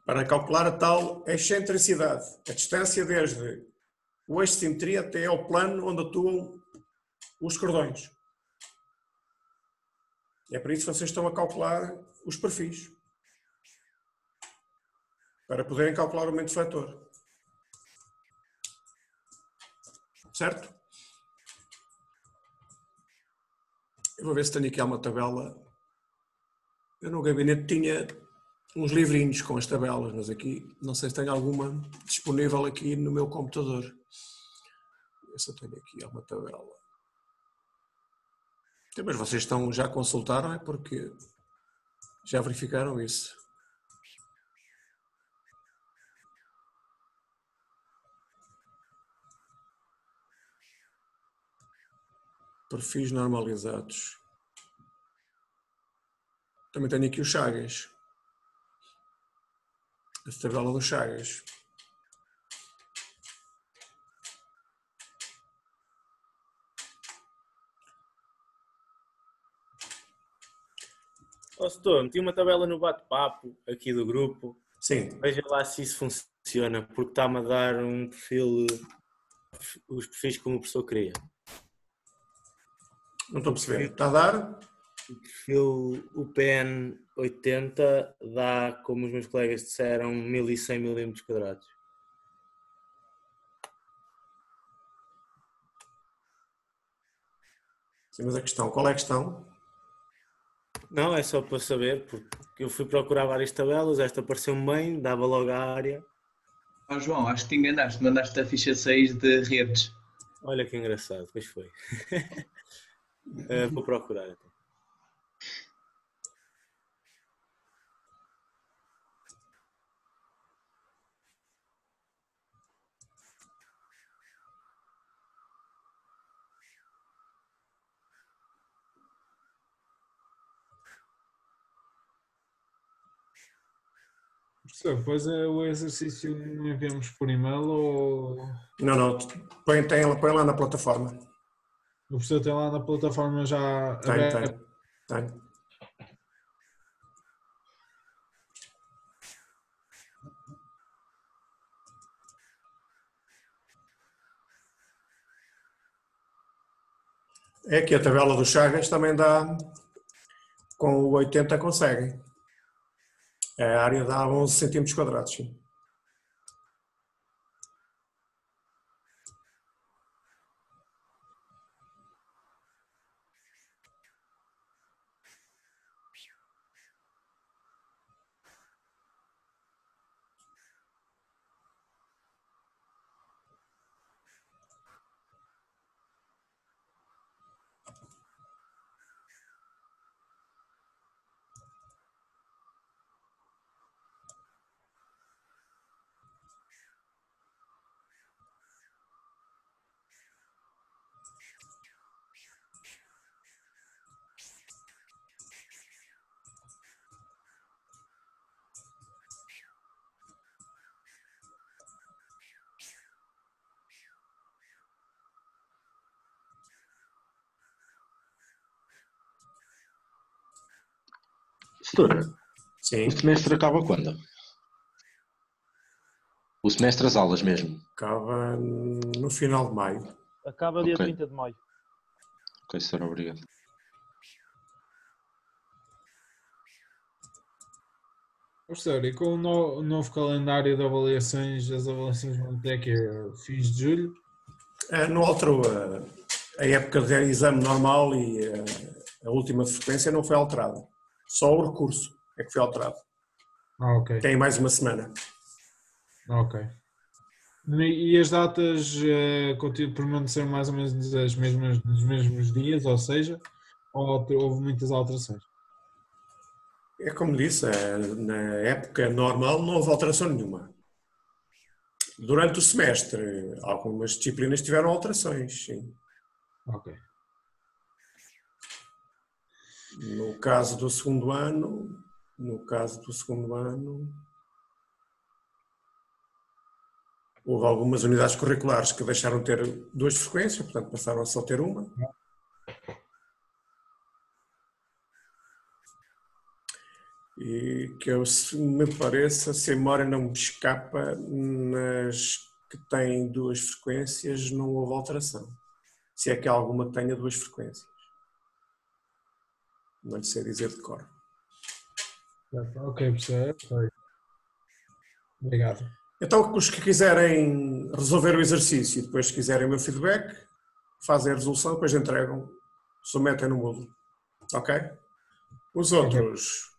[SPEAKER 1] Para calcular a tal excentricidade. A distância desde o eixo de simetria até ao plano onde atuam os cordões. É para isso que vocês estão a calcular os perfis. para poderem calcular o momento defletor. Certo? Eu vou ver se tenho aqui uma tabela. Eu no gabinete tinha uns livrinhos com as tabelas, mas aqui não sei se tenho alguma disponível aqui no meu computador. Ver se eu tenho aqui uma tabela. Mas vocês já consultaram, é porque já verificaram isso. Perfis normalizados. Também tenho aqui o Chagas. A tabela do Chagas.
[SPEAKER 18] Setor, meti uma tabela no bate-papo aqui do grupo.
[SPEAKER 1] Sim.
[SPEAKER 18] Veja lá se isso funciona, porque está-me a dar um perfil, os perfis como o professor queria.
[SPEAKER 1] Não estou a perceber. Está a dar?
[SPEAKER 18] O perfil UPN 80 dá, como os meus colegas disseram, 1100 mm².
[SPEAKER 1] Sim, mas a questão, qual é a questão?
[SPEAKER 18] Não, é só para saber, porque eu fui procurar várias tabelas, esta pareceu-me bem, dava logo a área.
[SPEAKER 10] João, acho que te enganaste, mandaste a ficha 6 de redes.
[SPEAKER 18] Olha que engraçado, pois foi. Vou procurar então.
[SPEAKER 12] Professor, depois o exercício enviamos por e-mail ou...
[SPEAKER 1] Não, põe lá na plataforma.
[SPEAKER 12] O professor tem lá na plataforma já
[SPEAKER 1] Tem. É que a tabela do Chagas também dá, com o 80 conseguem. A área dá 11 cm², sim.
[SPEAKER 19] Setor,
[SPEAKER 1] sim.
[SPEAKER 19] O semestre acaba quando? O semestre, as aulas mesmo?
[SPEAKER 1] Acaba no final de maio.
[SPEAKER 11] Acaba dia 30 de maio.
[SPEAKER 19] Ok, senhor, obrigado.
[SPEAKER 12] Professor, e com o novo calendário de avaliações, as avaliações vão até que fins de julho?
[SPEAKER 1] Não alterou. A época de exame normal e a última de frequência não foi alterada. Só o recurso é que foi alterado.
[SPEAKER 12] Ok.
[SPEAKER 1] Tem mais uma semana.
[SPEAKER 12] Ok. E as datas permaneceram mais ou menos nos mesmos dias, ou seja, houve muitas alterações?
[SPEAKER 1] É como disse, na época normal não houve alteração nenhuma. Durante o semestre, algumas disciplinas tiveram alterações, sim.
[SPEAKER 12] Ok.
[SPEAKER 1] No caso do segundo ano, houve algumas unidades curriculares que deixaram de ter 2 frequências, portanto passaram a só ter uma. E que me pareça, se a memória não me escapa, nas que têm 2 frequências não houve alteração. Se é que há alguma que tenha 2 frequências. Não lhe sei dizer de cor.
[SPEAKER 12] Ok, professor. Obrigado.
[SPEAKER 1] Então, os que quiserem resolver o exercício e depois quiserem o meu feedback, fazem a resolução, depois entregam, submetem no Moodle. Ok? Os outros,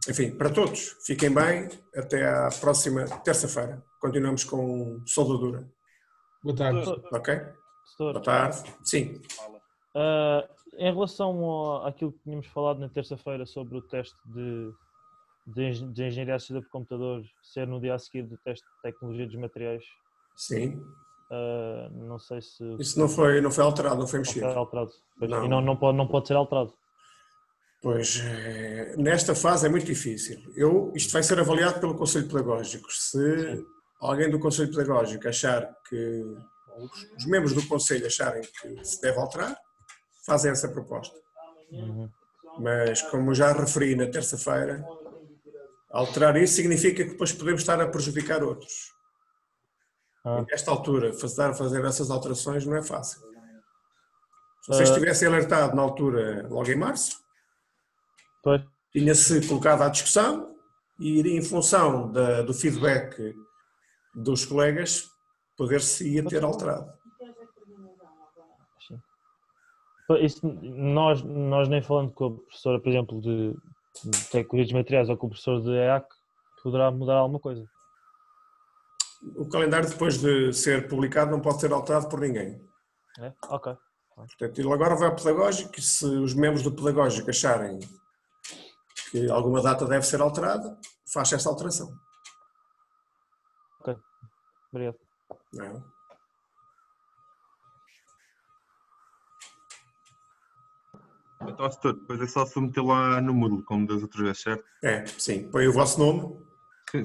[SPEAKER 1] enfim, para todos, fiquem bem, até à próxima terça-feira. Continuamos com soldadura.
[SPEAKER 12] Boa tarde.
[SPEAKER 1] Ok? Boa tarde. Sim.
[SPEAKER 11] Em relação àquilo que tínhamos falado na terça-feira sobre o teste de engenharia assistida por computador ser no dia a seguir do teste de tecnologia dos materiais.
[SPEAKER 1] Sim.
[SPEAKER 11] Não sei se...
[SPEAKER 1] Isso não foi alterado, não foi mexido.
[SPEAKER 11] Não foi alterado.
[SPEAKER 1] Não.
[SPEAKER 11] E não pode ser alterado.
[SPEAKER 1] Pois, nesta fase é muito difícil. Isto vai ser avaliado pelo Conselho Pedagógico. Se alguém do Conselho Pedagógico achar que... os membros do Conselho acharem que se deve alterar, fazem essa proposta. Mas, como já referi na terça-feira, alterar isso significa que depois podemos estar a prejudicar outros. E nesta altura, fazer essas alterações não é fácil. Se vocês tivessem alertado na altura, logo em março, tinha-se colocado à discussão e iria, em função do feedback dos colegas, poder-se ter alterado.
[SPEAKER 11] Isso, nós nem falando com a professora, por exemplo, de tecnologia dos materiais ou com o professor de EAC, poderá mudar alguma coisa.
[SPEAKER 1] O calendário, depois de ser publicado, não pode ser alterado por ninguém.
[SPEAKER 11] É? Ok.
[SPEAKER 1] Portanto, ele agora vai ao pedagógico e se os membros do pedagógico acharem que alguma data deve ser alterada, faz essa alteração.
[SPEAKER 11] Ok. Obrigado.
[SPEAKER 1] Não.
[SPEAKER 15] Então, depois é só submeter lá no Moodle, como das outras vezes, certo?
[SPEAKER 1] Sim. Põe o vosso nome.
[SPEAKER 15] Sim.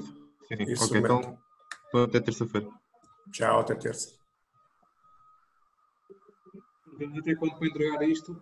[SPEAKER 15] Ok, então até terça-feira.
[SPEAKER 1] Tchau, até terça.
[SPEAKER 5] Até quando para entregar isto?